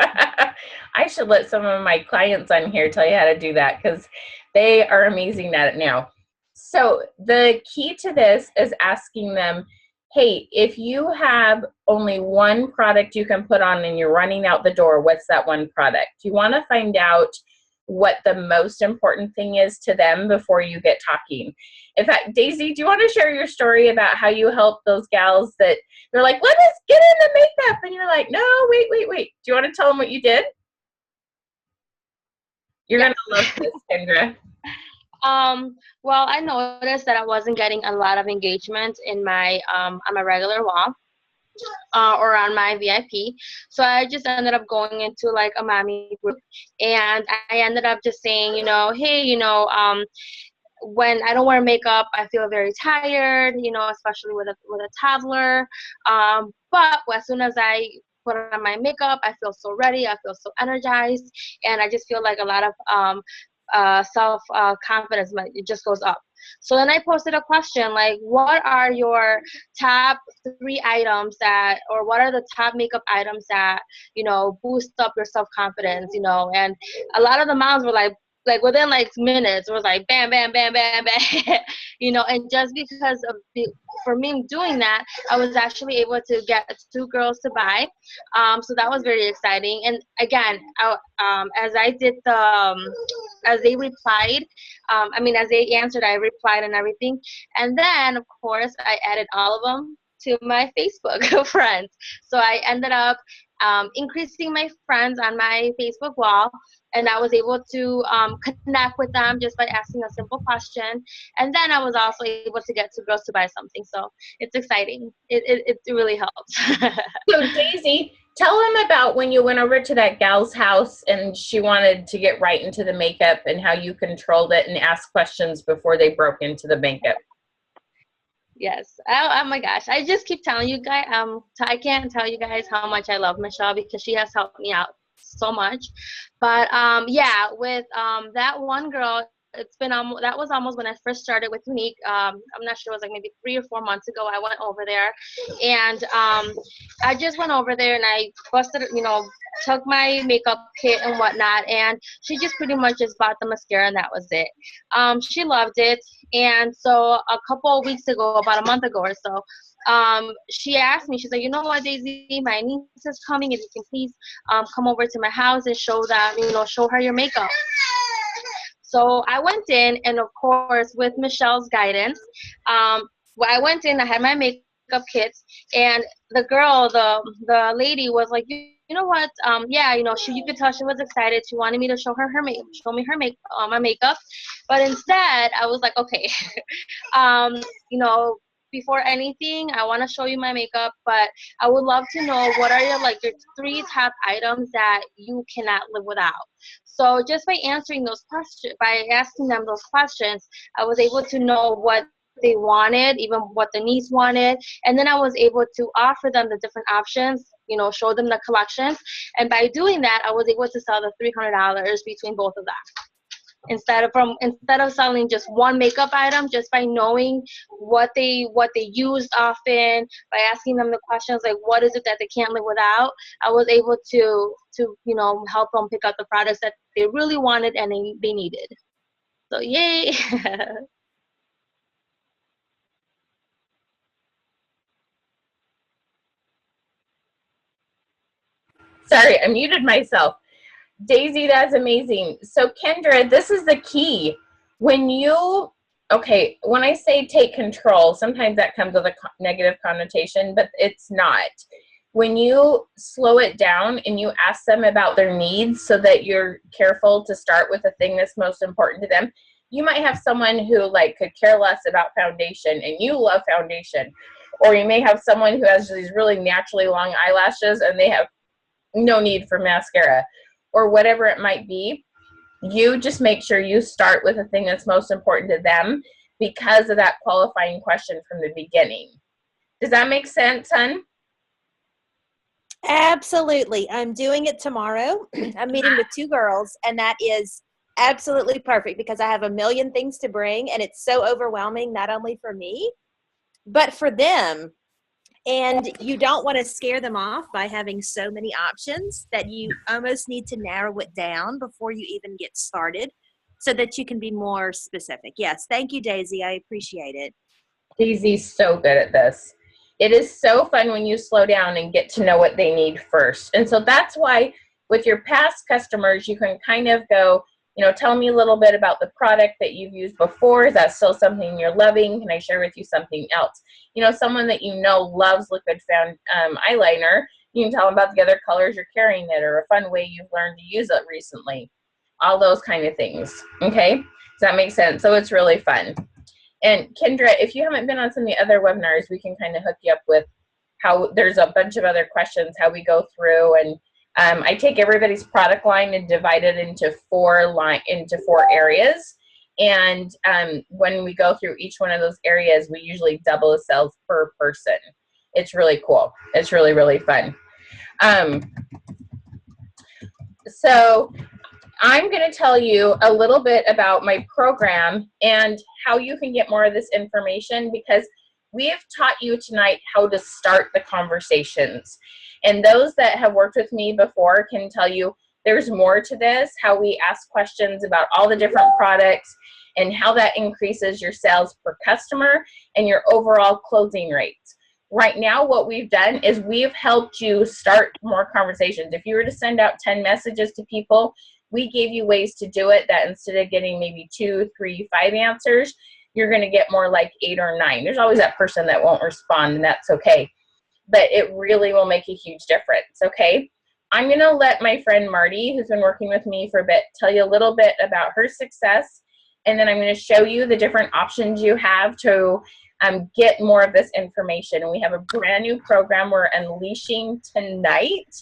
I should let some of my clients on here tell you how to do that because they are amazing at it now. So the key to this is asking them, hey, if you have only one product you can put on and you're running out the door, what's that one product? You want to find out what the most important thing is to them before you get talking. In fact, Daisy, do you want to share your story about how you help those gals that they're like, let us get in the makeup? And you're like, no, wait. Do you want to tell them what you did? You're going to love this, Kendra. Well, I noticed that I wasn't getting a lot of engagement in my on my regular wall or on my VIP. So I just ended up going into like a mommy group, and I ended up just saying, hey, when I don't wear makeup, I feel very tired, especially with a toddler. But as soon as I put on my makeup, I feel so ready. I feel so energized, and I just feel like a lot of self-confidence, it just goes up. So then I posted a question like, what are your top 3 items or what are the top makeup items that, boost up your self-confidence, and a lot of the moms were like, like within like minutes, it was like bam, bam, bam, bam, bam, you know. And just because of for me doing that, I was actually able to get 2 girls to buy. So that was very exciting. And again, as I did as they replied, as they answered, I replied and everything. And then of course I added all of them to my Facebook friends. So I ended up increasing my friends on my Facebook wall, and I was able to connect with them just by asking a simple question. And then I was also able to get 2 girls to buy something. So it's exciting. It really helps. So Daisy, tell them about when you went over to that gal's house and she wanted to get right into the makeup and how you controlled it and asked questions before they broke into the makeup. Yes. Oh my gosh. I just keep telling you guys, I can't tell you guys how much I love Michelle because she has helped me out so much. But yeah, with that one girl, it's been that was almost when I first started with Unique. I'm not sure, it was like maybe 3 or 4 months ago. I went over there, and I just went over there and I busted, took my makeup kit and whatnot, and she just pretty much just bought the mascara and that was it. She loved it, and so a couple of weeks ago, about a month ago or so, she asked me, she's like, you know what, Daisy, my niece is coming, if you can please come over to my house and show her your makeup. So I went in, and of course, with Michelle's guidance, I went in, I had my makeup kits, and the girl, the lady was like, you know what, yeah, you could tell she was excited. She wanted me to show me her my makeup. But instead, I was like, okay, before anything, I want to show you my makeup, but I would love to know what are your 3 top items that you cannot live without. So just by answering those questions, by asking them those questions, I was able to know what they wanted, even what the niece wanted, and then I was able to offer them the different options, show them the collections, and by doing that, I was able to sell the $300 between both of them. Instead of selling just one makeup item, just by knowing what they used often, by asking them the questions like what is it that they can't live without, I was able to help them pick out the products that they really wanted and they needed. So yay. Sorry, I muted myself. Daisy, that's amazing. So Kendra, this is the key. When I say take control, sometimes that comes with a negative connotation, but it's not. When you slow it down and you ask them about their needs so that you're careful to start with the thing that's most important to them. You might have someone who could care less about foundation and you love foundation. Or you may have someone who has these really naturally long eyelashes and they have no need for mascara. Or whatever it might be, you just make sure you start with the thing that's most important to them because of that qualifying question from the beginning. Does that make sense, hon? Absolutely. I'm doing it tomorrow. I'm meeting with 2 girls, and that is absolutely perfect because I have a million things to bring, and it's so overwhelming, not only for me, but for them. And you don't want to scare them off by having so many options that you almost need to narrow it down before you even get started so that you can be more specific. Yes. Thank you, Daisy. I appreciate it. Daisy's so good at this. It is so fun when you slow down and get to know what they need first. And so that's why with your past customers, you can kind of go, tell me a little bit about the product that you've used before. Is that still something you're loving? Can I share with you something else? Someone that loves liquid eyeliner, you can tell them about the other colors you're carrying it or a fun way you've learned to use it recently. All those kind of things. Okay? Does that make sense? So it's really fun. And Kendra, if you haven't been on some of the other webinars, we can kind of hook you up with how there's a bunch of other questions, how we go through, and I take everybody's product line and divide it into 4 areas. And when we go through each one of those areas, we usually double the sales per person. It's really cool. It's really, really fun. So I'm going to tell you a little bit about my program and how you can get more of this information, because we have taught you tonight how to start the conversations. And those that have worked with me before can tell you there's more to this, how we ask questions about all the different products and how that increases your sales per customer and your overall closing rates. Right now, what we've done is we've helped you start more conversations. If you were to send out 10 messages to people, we gave you ways to do it that instead of getting maybe 2, 3, 5 answers, you're going to get more like 8 or 9. There's always that person that won't respond, and that's okay. But it really will make a huge difference, okay? I'm going to let my friend Marty, who's been working with me for a bit, tell you a little bit about her success, and then I'm going to show you the different options you have to get more of this information. And we have a brand new program we're unleashing tonight,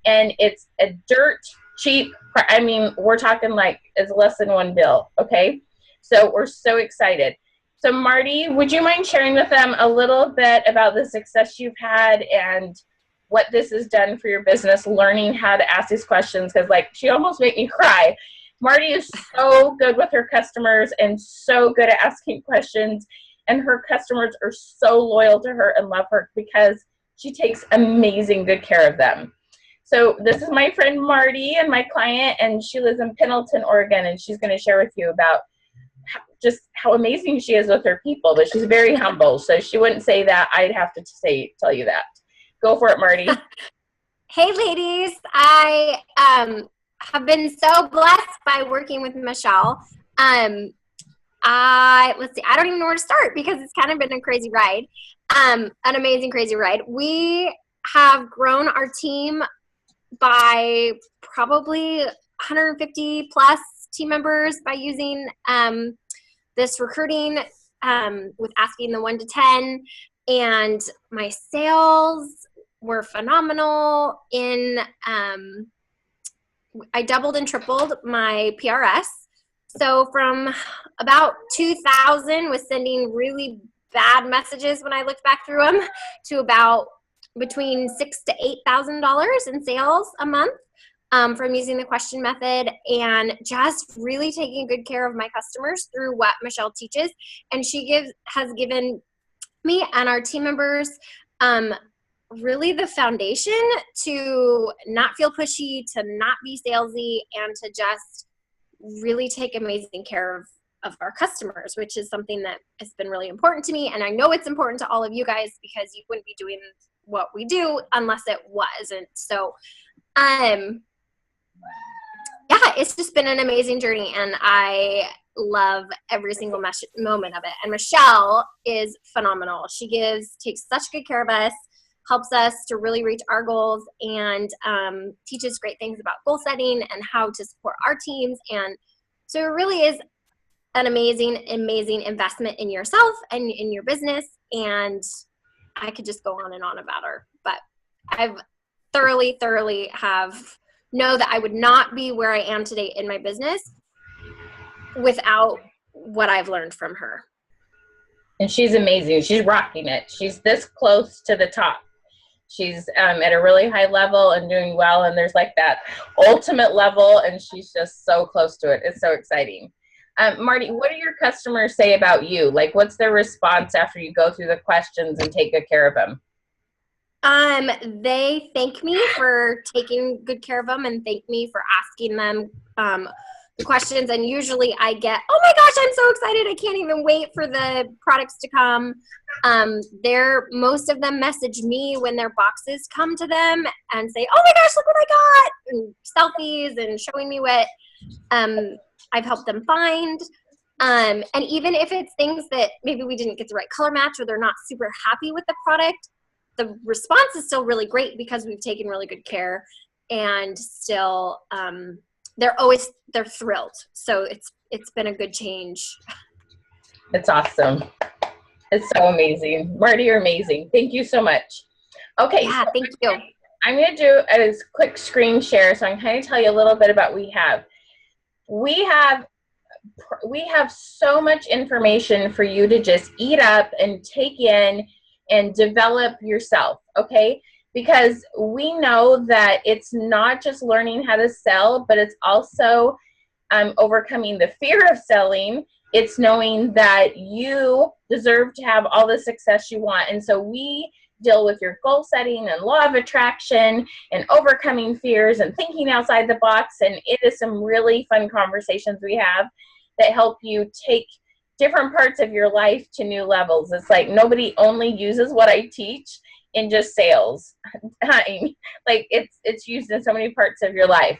and it's a dirt cheap, I mean, we're talking like it's less than $1 bill, okay? So we're so excited. So Marty, would you mind sharing with them a little bit about the success you've had and what this has done for your business, learning how to ask these questions? Because like, she almost made me cry. Marty is so good with her customers and so good at asking questions, and her customers are so loyal to her and love her because she takes amazing good care of them. So this is my friend Marty and my client, and she lives in Pendleton, Oregon, and she's going to share with you about just how amazing she is with her people, but she's very humble, so she wouldn't say that. I'd have to tell you that. Go for it, Marty. Hey, ladies. I have been so blessed by working with Michelle. Let's see, I don't even know where to start because it's kind of been a crazy ride, an amazing, crazy ride. We have grown our team by probably 150 plus team members by using this recruiting with asking the 1 to 10, and my sales were phenomenal. I doubled and tripled my PRS. So from about 2,000 was sending really bad messages when I looked back through them to about between $6,000 to $8,000 in sales a month from using the question method and just really taking good care of my customers through what Michelle teaches. And she has given me and our team members really the foundation to not feel pushy, to not be salesy, and to just really take amazing care of our customers, which is something that has been really important to me. And I know it's important to all of you guys because you wouldn't be doing what we do unless it wasn't. So, yeah, it's just been an amazing journey, and I love every single moment of it. And Michelle is phenomenal. She takes such good care of us, helps us to really reach our goals, and teaches great things about goal setting and how to support our teams. And so it really is an amazing, amazing investment in yourself and in your business. And I could just go on and on about her, but I've thoroughly know that I would not be where I am today in my business without what I've learned from her. And she's amazing. She's rocking it. She's this close to the top. She's at a really high level and doing well, and there's like that ultimate level, and she's just so close to it. It's so exciting. Marty, what do your customers say about you? Like, what's their response after you go through the questions and take good care of them? They thank me for taking good care of them and thank me for asking them the questions. And usually I get, oh my gosh, I'm so excited. I can't even wait for the products to come. Most of them message me when their boxes come to them and say, oh my gosh, look what I got, and selfies and showing me what I've helped them find. And even if it's things that maybe we didn't get the right color match or they're not super happy with the product, the response is still really great because we've taken really good care, and still they're thrilled. So it's been a good change. It's awesome. It's so amazing. Marty, you're amazing. Thank you so much. Okay. Yeah, thank you. I'm going to do a quick screen share so I can kind of tell you a little bit about what we have. We have so much information for you to just eat up and take in and develop yourself, okay? Because we know that it's not just learning how to sell, but it's also overcoming the fear of selling. It's knowing that you deserve to have all the success you want. And so we deal with your goal setting and law of attraction and overcoming fears and thinking outside the box. And it is some really fun conversations we have that help you take different parts of your life to new levels. It's like nobody only uses what I teach in just sales. Like it's used in so many parts of your life.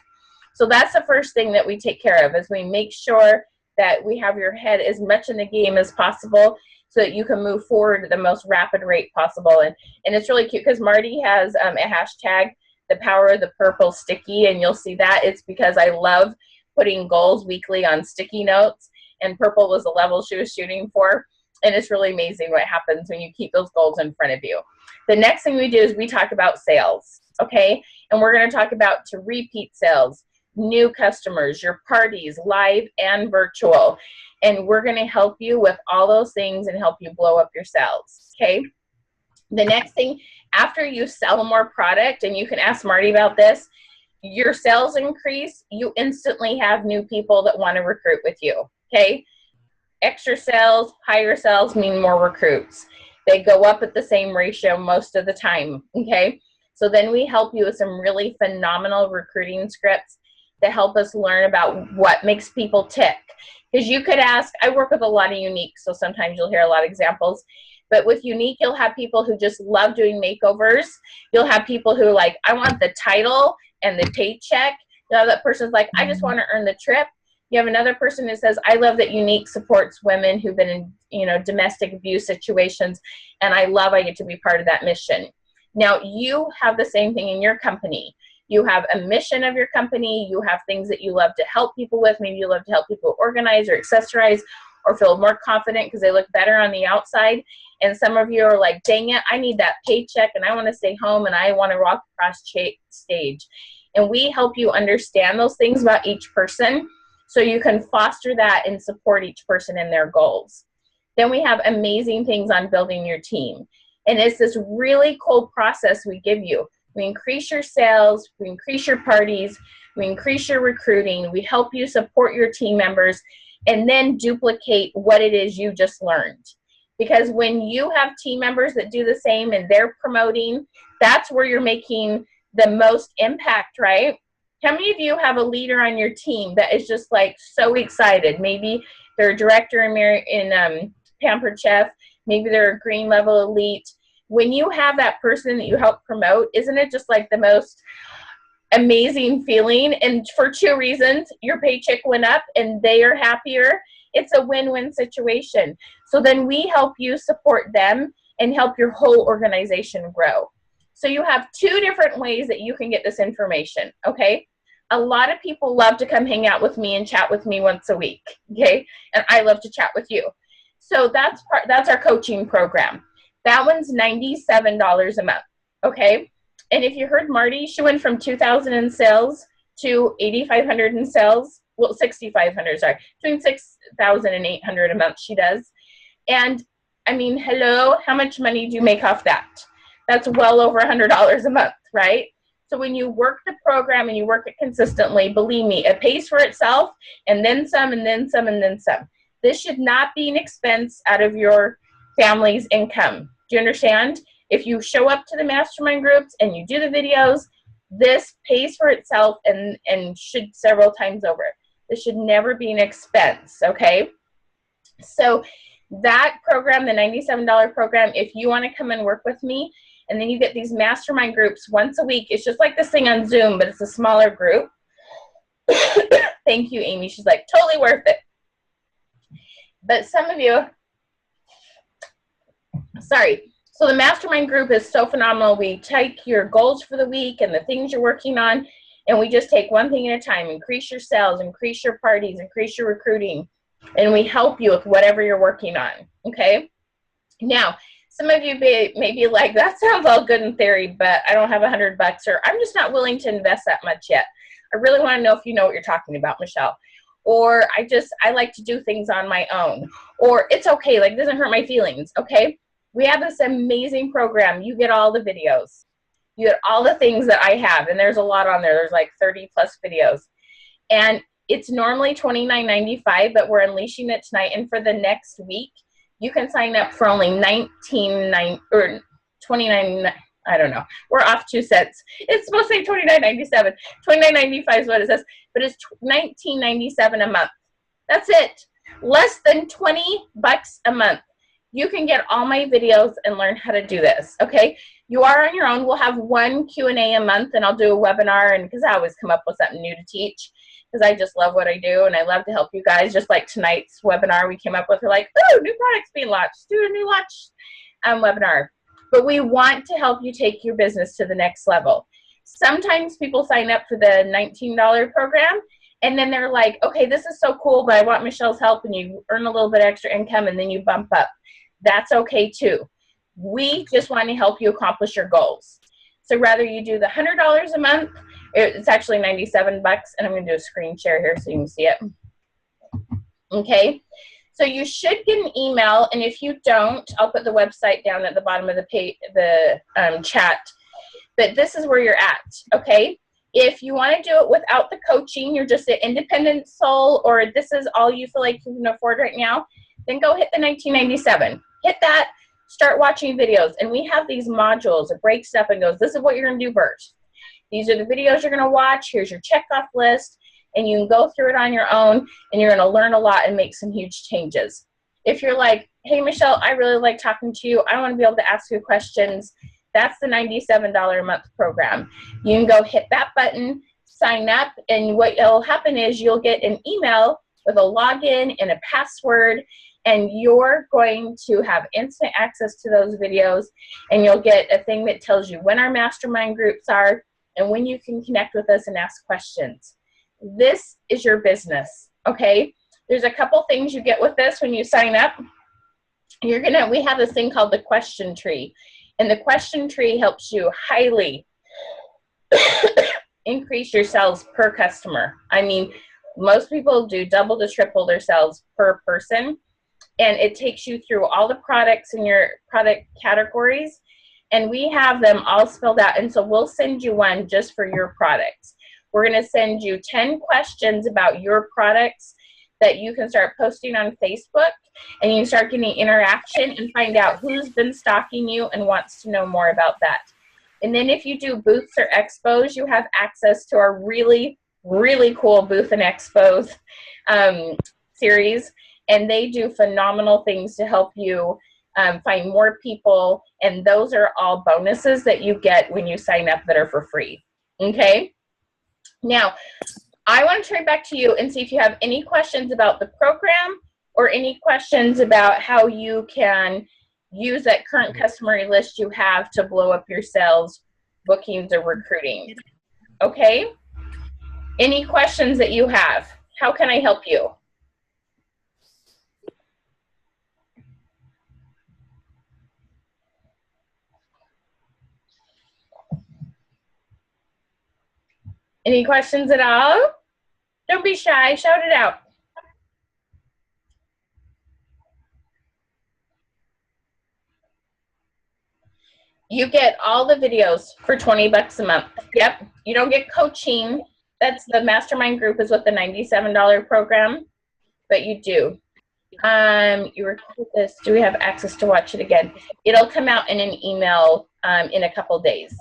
So that's the first thing that we take care of, is we make sure that we have your head as much in the game as possible so that you can move forward at the most rapid rate possible. And it's really cute because Marty has a hashtag, the power of the purple sticky, and you'll see that. It's because I love putting goals weekly on sticky notes, and purple was the level she was shooting for. And it's really amazing what happens when you keep those goals in front of you. The next thing we do is we talk about sales, okay? And we're going to talk about to repeat sales, new customers, your parties, live and virtual. And we're going to help you with all those things and help you blow up your sales, okay? The next thing, after you sell more product, and you can ask Marty about this, your sales increase, you instantly have new people that want to recruit with you, okay? Extra sales, higher sales mean more recruits. They go up at the same ratio most of the time, okay? So then we help you with some really phenomenal recruiting scripts to help us learn about what makes people tick. Because you could ask, I work with a lot of unique, so sometimes you'll hear a lot of examples. But with unique, you'll have people who just love doing makeovers. You'll have people who are like, I want the title and the paycheck. You'll have that person's like, I just want to earn the trip. You have another person who says, I love that Unique supports women who've been in, domestic abuse situations, and I get to be part of that mission. Now, you have the same thing in your company. You have a mission of your company. You have things that you love to help people with. Maybe you love to help people organize or accessorize or feel more confident because they look better on the outside. And some of you are like, dang it, I need that paycheck and I want to stay home and I want to walk across stage. And we help you understand those things about each person so you can foster that and support each person in their goals. Then we have amazing things on building your team. And it's this really cool process we give you. We increase your sales, we increase your parties, we increase your recruiting, we help you support your team members, and then duplicate what it is you just learned. Because when you have team members that do the same and they're promoting, that's where you're making the most impact, right? How many of you have a leader on your team that is just like so excited? Maybe they're a director in Pampered Chef, maybe they're a green level elite. When you have that person that you help promote, isn't it just like the most amazing feeling? And for two reasons, your paycheck went up and they are happier. It's a win-win situation. So then we help you support them and help your whole organization grow. So you have two different ways that you can get this information, okay? A lot of people love to come hang out with me and chat with me once a week, okay? And I love to chat with you. So that's our coaching program. That one's $97 a month, okay? And if you heard Marty, she went from $2,000 in sales to $8,500 in sales. Well, $6,500, sorry. Between $6,000 and $800 a month she does. And, I mean, hello, how much money do you make off that? That's well over $100 a month, right? So when you work the program and you work it consistently, believe me, it pays for itself, and then some, and then some, and then some. This should not be an expense out of your family's income. Do you understand? If you show up to the mastermind groups and you do the videos, this pays for itself and should several times over. This should never be an expense, okay? So that program, the $97 program, if you want to come and work with me, and then you get these mastermind groups once a week. It's just like this thing on Zoom, but it's a smaller group. Thank you, Amy. She's like, totally worth it. But some of you, sorry. So the mastermind group is so phenomenal. We take your goals for the week and the things you're working on, and we just take one thing at a time. Increase your sales, increase your parties, increase your recruiting, and we help you with whatever you're working on, okay? Now, some of you may be like, that sounds all good in theory, but I don't have $100, or I'm just not willing to invest that much yet. I really want to know if you know what you're talking about, Michelle. Or I like to do things on my own. Or it's okay, like it doesn't hurt my feelings, okay? We have this amazing program. You get all the videos. You get all the things that I have, and there's a lot on there. There's like 30 plus videos. And it's normally $29.95, but we're unleashing it tonight. And for the next week, you can sign up for only $29.95, $29. I don't know. We're off 2 cents. It's supposed to say $29.97. $29.95 is what it says, but it's $19.97 a month. That's it. Less than $20 a month. You can get all my videos and learn how to do this. Okay. You are on your own. We'll have one Q&A a month, and I'll do a webinar, and because I always come up with something new to teach, because I just love what I do, and I love to help you guys. Just like tonight's webinar we came up with, we're like, oh, new products being launched. Do a new launch webinar. But we want to help you take your business to the next level. Sometimes people sign up for the $19 program, and then they're like, okay, this is so cool, but I want Michelle's help, and you earn a little bit extra income, and then you bump up. That's okay too. We just want to help you accomplish your goals. So rather you do the $100 a month, it's actually $97, and I'm going to do a screen share here so you can see it. Okay, so you should get an email, and if you don't, I'll put the website down at the bottom of the page, chat. But this is where you're at. Okay, if you want to do it without the coaching, you're just an independent soul, or this is all you feel like you can afford right now, then go hit the $19.97. Hit that. Start watching videos, and we have these modules. It breaks up and goes, this is what you're going to do first. These are the videos you're going to watch. Here's your checkoff list, and you can go through it on your own, and you're going to learn a lot and make some huge changes. If you're like, hey, Michelle, I really like talking to you. I want to be able to ask you questions. That's the $97 a month program. You can go hit that button, sign up, and what will happen is you'll get an email with a login and a password, and you're going to have instant access to those videos, and you'll get a thing that tells you when our mastermind groups are and when you can connect with us and ask questions. This is your business, okay? There's a couple things you get with this when you sign up. We have this thing called the question tree, and the question tree helps you highly increase your sales per customer. I mean, most people do double to triple their sales per person. And it takes you through all the products in your product categories. And we have them all spelled out. And so we'll send you one just for your products. We're going to send you 10 questions about your products that you can start posting on Facebook. And you can start getting interaction and find out who's been stalking you and wants to know more about that. And then if you do booths or expos, you have access to our really, really cool booth and expos series. And they do phenomenal things to help you find more people. And those are all bonuses that you get when you sign up that are for free. Okay? Now, I want to turn back to you and see if you have any questions about the program or any questions about how you can use that current customer list you have to blow up your sales, bookings, or recruiting. Okay? Any questions that you have? How can I help you? Any questions at all? Don't be shy. Shout it out. You get all the videos for $20 a month. Yep. You don't get coaching. That's the mastermind group is with the $97 program, but you do. You record this. Do we have access to watch it again? It'll come out in an email in a couple days.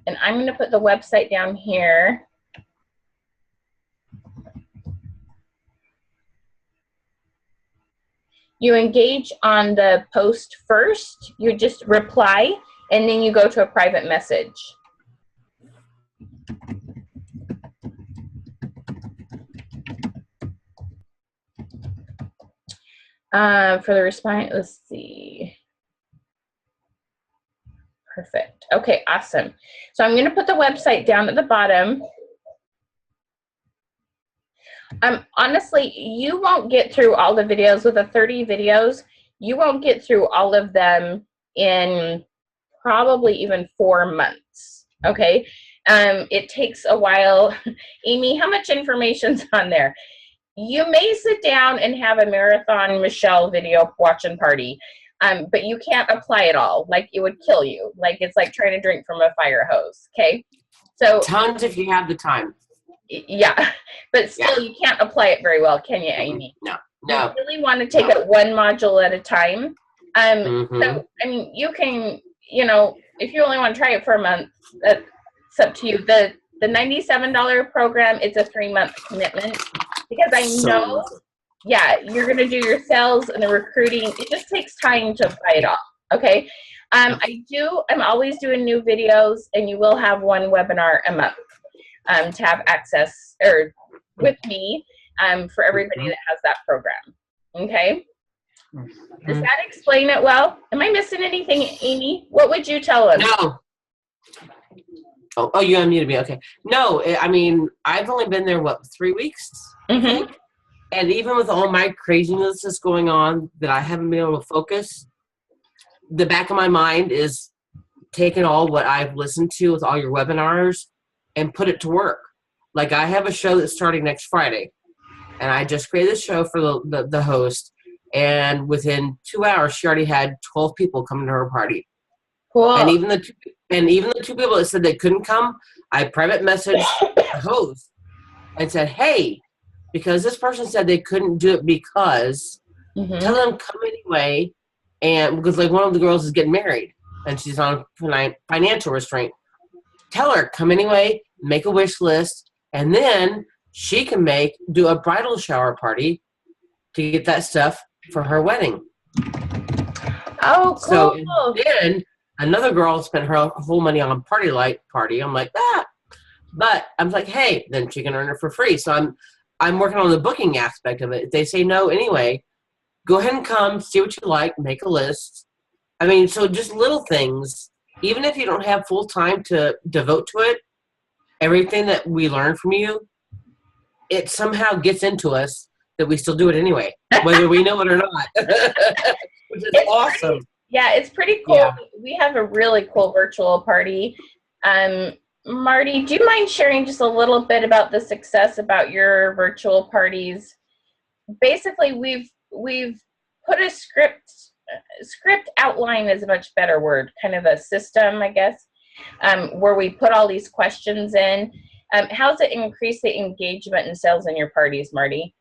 And I'm going to put the website down here. You engage on the post first. You just reply, and then you go to a private message. For the response, let's see. Perfect. Okay, awesome. So I'm going to put the website down at the bottom. Honestly, you won't get through all the videos with the 30 videos. You won't get through all of them in probably even 4 months. Okay. It takes a while. Amy, how much information's on there? You may sit down and have a marathon Michelle video watching party, but you can't apply it all. Like, it would kill you. Like, it's like trying to drink from a fire hose. Okay. So tons if you have the time. Yeah, but still, you can't apply it very well, can you, Amy? No. You really want to take it one module at a time. So, I mean, you can, if you only want to try it for a month, that's up to you. The $97 program, it's a 3-month commitment because I know, you're going to do your sales and the recruiting. It just takes time to apply it all. Okay. I'm always doing new videos, and you will have one webinar a month to have access or with me for everybody that has that program. Okay. Does that explain it well? Am I missing anything, Amy? What would you tell them? No. Oh, you unmuted me. Okay. No, I mean, I've only been there, 3 weeks? Mm-hmm. And even with all my craziness that's going on that I haven't been able to focus, the back of my mind is taking all what I've listened to with all your webinars and put it to work. Like, I have a show that's starting next Friday, and I just created a show for the host, and within 2 hours, she already had 12 people coming to her party. Cool. And even the two people that said they couldn't come, I private messaged the host and said, hey, because this person said they couldn't do it because, tell them come anyway. And because one of the girls is getting married and she's on financial restraint, tell her come anyway, make a wish list, and then she can do a bridal shower party to get that stuff for her wedding. Oh, cool. So then another girl spent her whole money on a party. I'm like, but I'm like, hey, then she can earn it for free. So I'm working on the booking aspect of it. If they say no anyway, go ahead and come, see what you like, make a list. I mean, so just little things, even if you don't have full time to devote to it, everything that we learn from you, it somehow gets into us that we still do it anyway, whether we know it or not, which is awesome. It's pretty cool. Yeah. We have a really cool virtual party. Marty, do you mind sharing just a little bit about the success about your virtual parties? Basically, we've put a script outline is a much better word, kind of a system, I guess, where we put all these questions in. How's it increase the engagement and sales in your parties, Marty?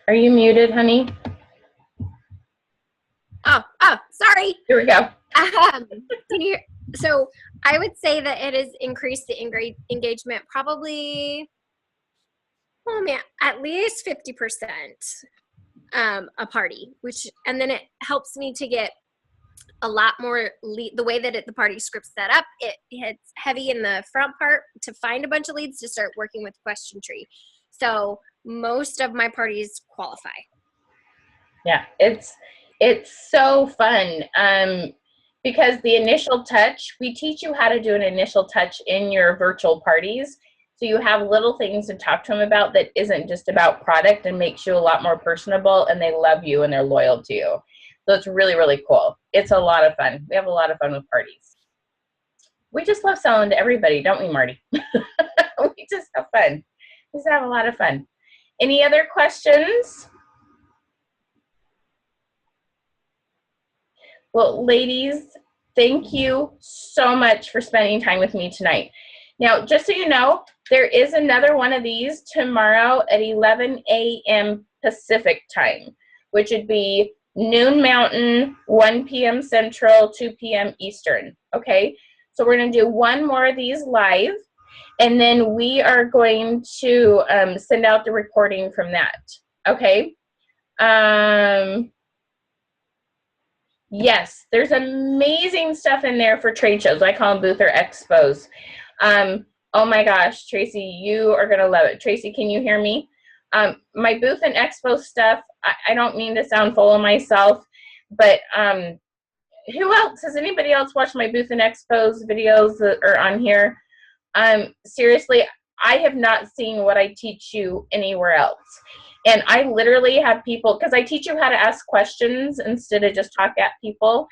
Are you muted, honey? Oh, sorry. Here we go. So I would say that it has increased the engagement probably, at least 50% a party, and then it helps me to get a lot more the way that the party script's set up. It's heavy in the front part to find a bunch of leads to start working with question tree. So most of my parties qualify. Yeah, it's so fun because the initial touch, we teach you how to do an initial touch in your virtual parties. So you have little things to talk to them about that isn't just about product and makes you a lot more personable, and they love you and they're loyal to you. So it's really, really cool. It's a lot of fun. We have a lot of fun with parties. We just love selling to everybody, don't we, Marty? We just have fun. We just have a lot of fun. Any other questions? Well, ladies, thank you so much for spending time with me tonight. Now, just so you know, there is another one of these tomorrow at 11 a.m. Pacific time, which would be noon Mountain, 1 p.m. Central, 2 p.m. Eastern. Okay, so we're going to do one more of these live, and then we are going to send out the recording from that. Okay. Yes, there's amazing stuff in there for trade shows. I call them booth or expos. Oh my gosh, Tracy, you are going to love it. Tracy, can you hear me? My booth and expo stuff, I don't mean to sound full of myself, but who else? Has anybody else watched my booth and expos videos that are on here? Seriously, I have not seen what I teach you anywhere else. And I literally have people, because I teach you how to ask questions instead of just talk at people.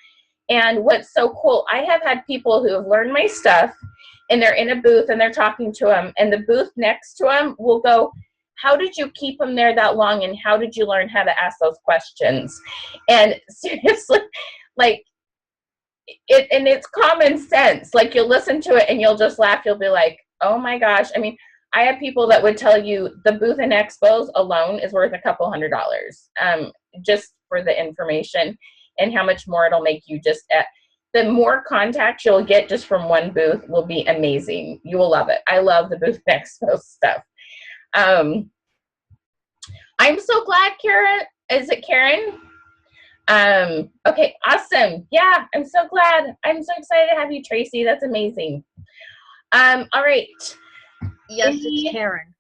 And what's so cool, I have had people who have learned my stuff, and they're in a booth and they're talking to them, and the booth next to them will go, how did you keep them there that long, and how did you learn how to ask those questions? And seriously, like, it's common sense. Like, you'll listen to it and you'll just laugh. You'll be like, Oh my gosh. I mean, I have people that would tell you the booth and expos alone is worth $200, just for the information and how much more it'll make you just at the more contacts you'll get just from one booth will be amazing. You will love it. I love the booth and expo stuff. I'm so glad, Karen. Is it Karen? Okay, awesome. Yeah, I'm so glad. I'm so excited to have you, Tracy. That's amazing. All right. Yes, it's Karen.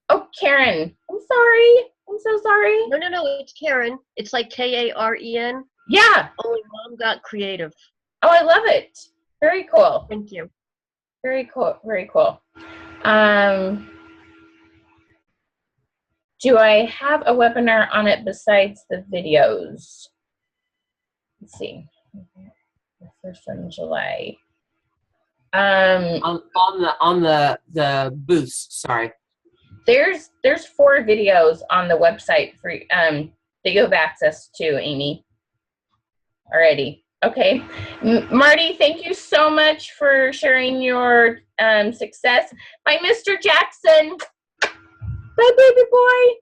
Oh, Karen. I'm sorry. I'm so sorry. No, it's Karen. It's like Karen. Yeah. Only Mom got creative. Oh, I love it. Very cool. Thank you. Very cool. Very cool. Do I have a webinar on it besides the videos? Let's see. The first one in July. On the booths, sorry. There's 4 videos on the website for that you have access to, Amy. Already. Okay. Marty, thank you so much for sharing your success. Bye, Mr. Jackson. Bye, baby boy.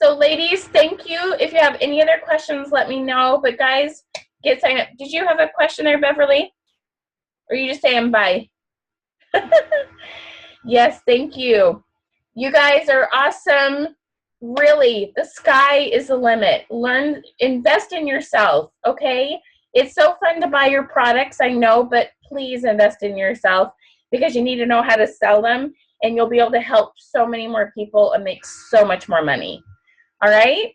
So, ladies, thank you. If you have any other questions, let me know. But, guys, get signed up. Did you have a question there, Beverly? Or are you just saying bye? Yes, thank you. You guys are awesome. Really, the sky is the limit. Invest in yourself, okay? It's so fun to buy your products, I know, but please invest in yourself because you need to know how to sell them, and you'll be able to help so many more people and make so much more money. All right?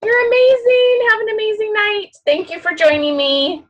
You're amazing. Have an amazing night. Thank you for joining me.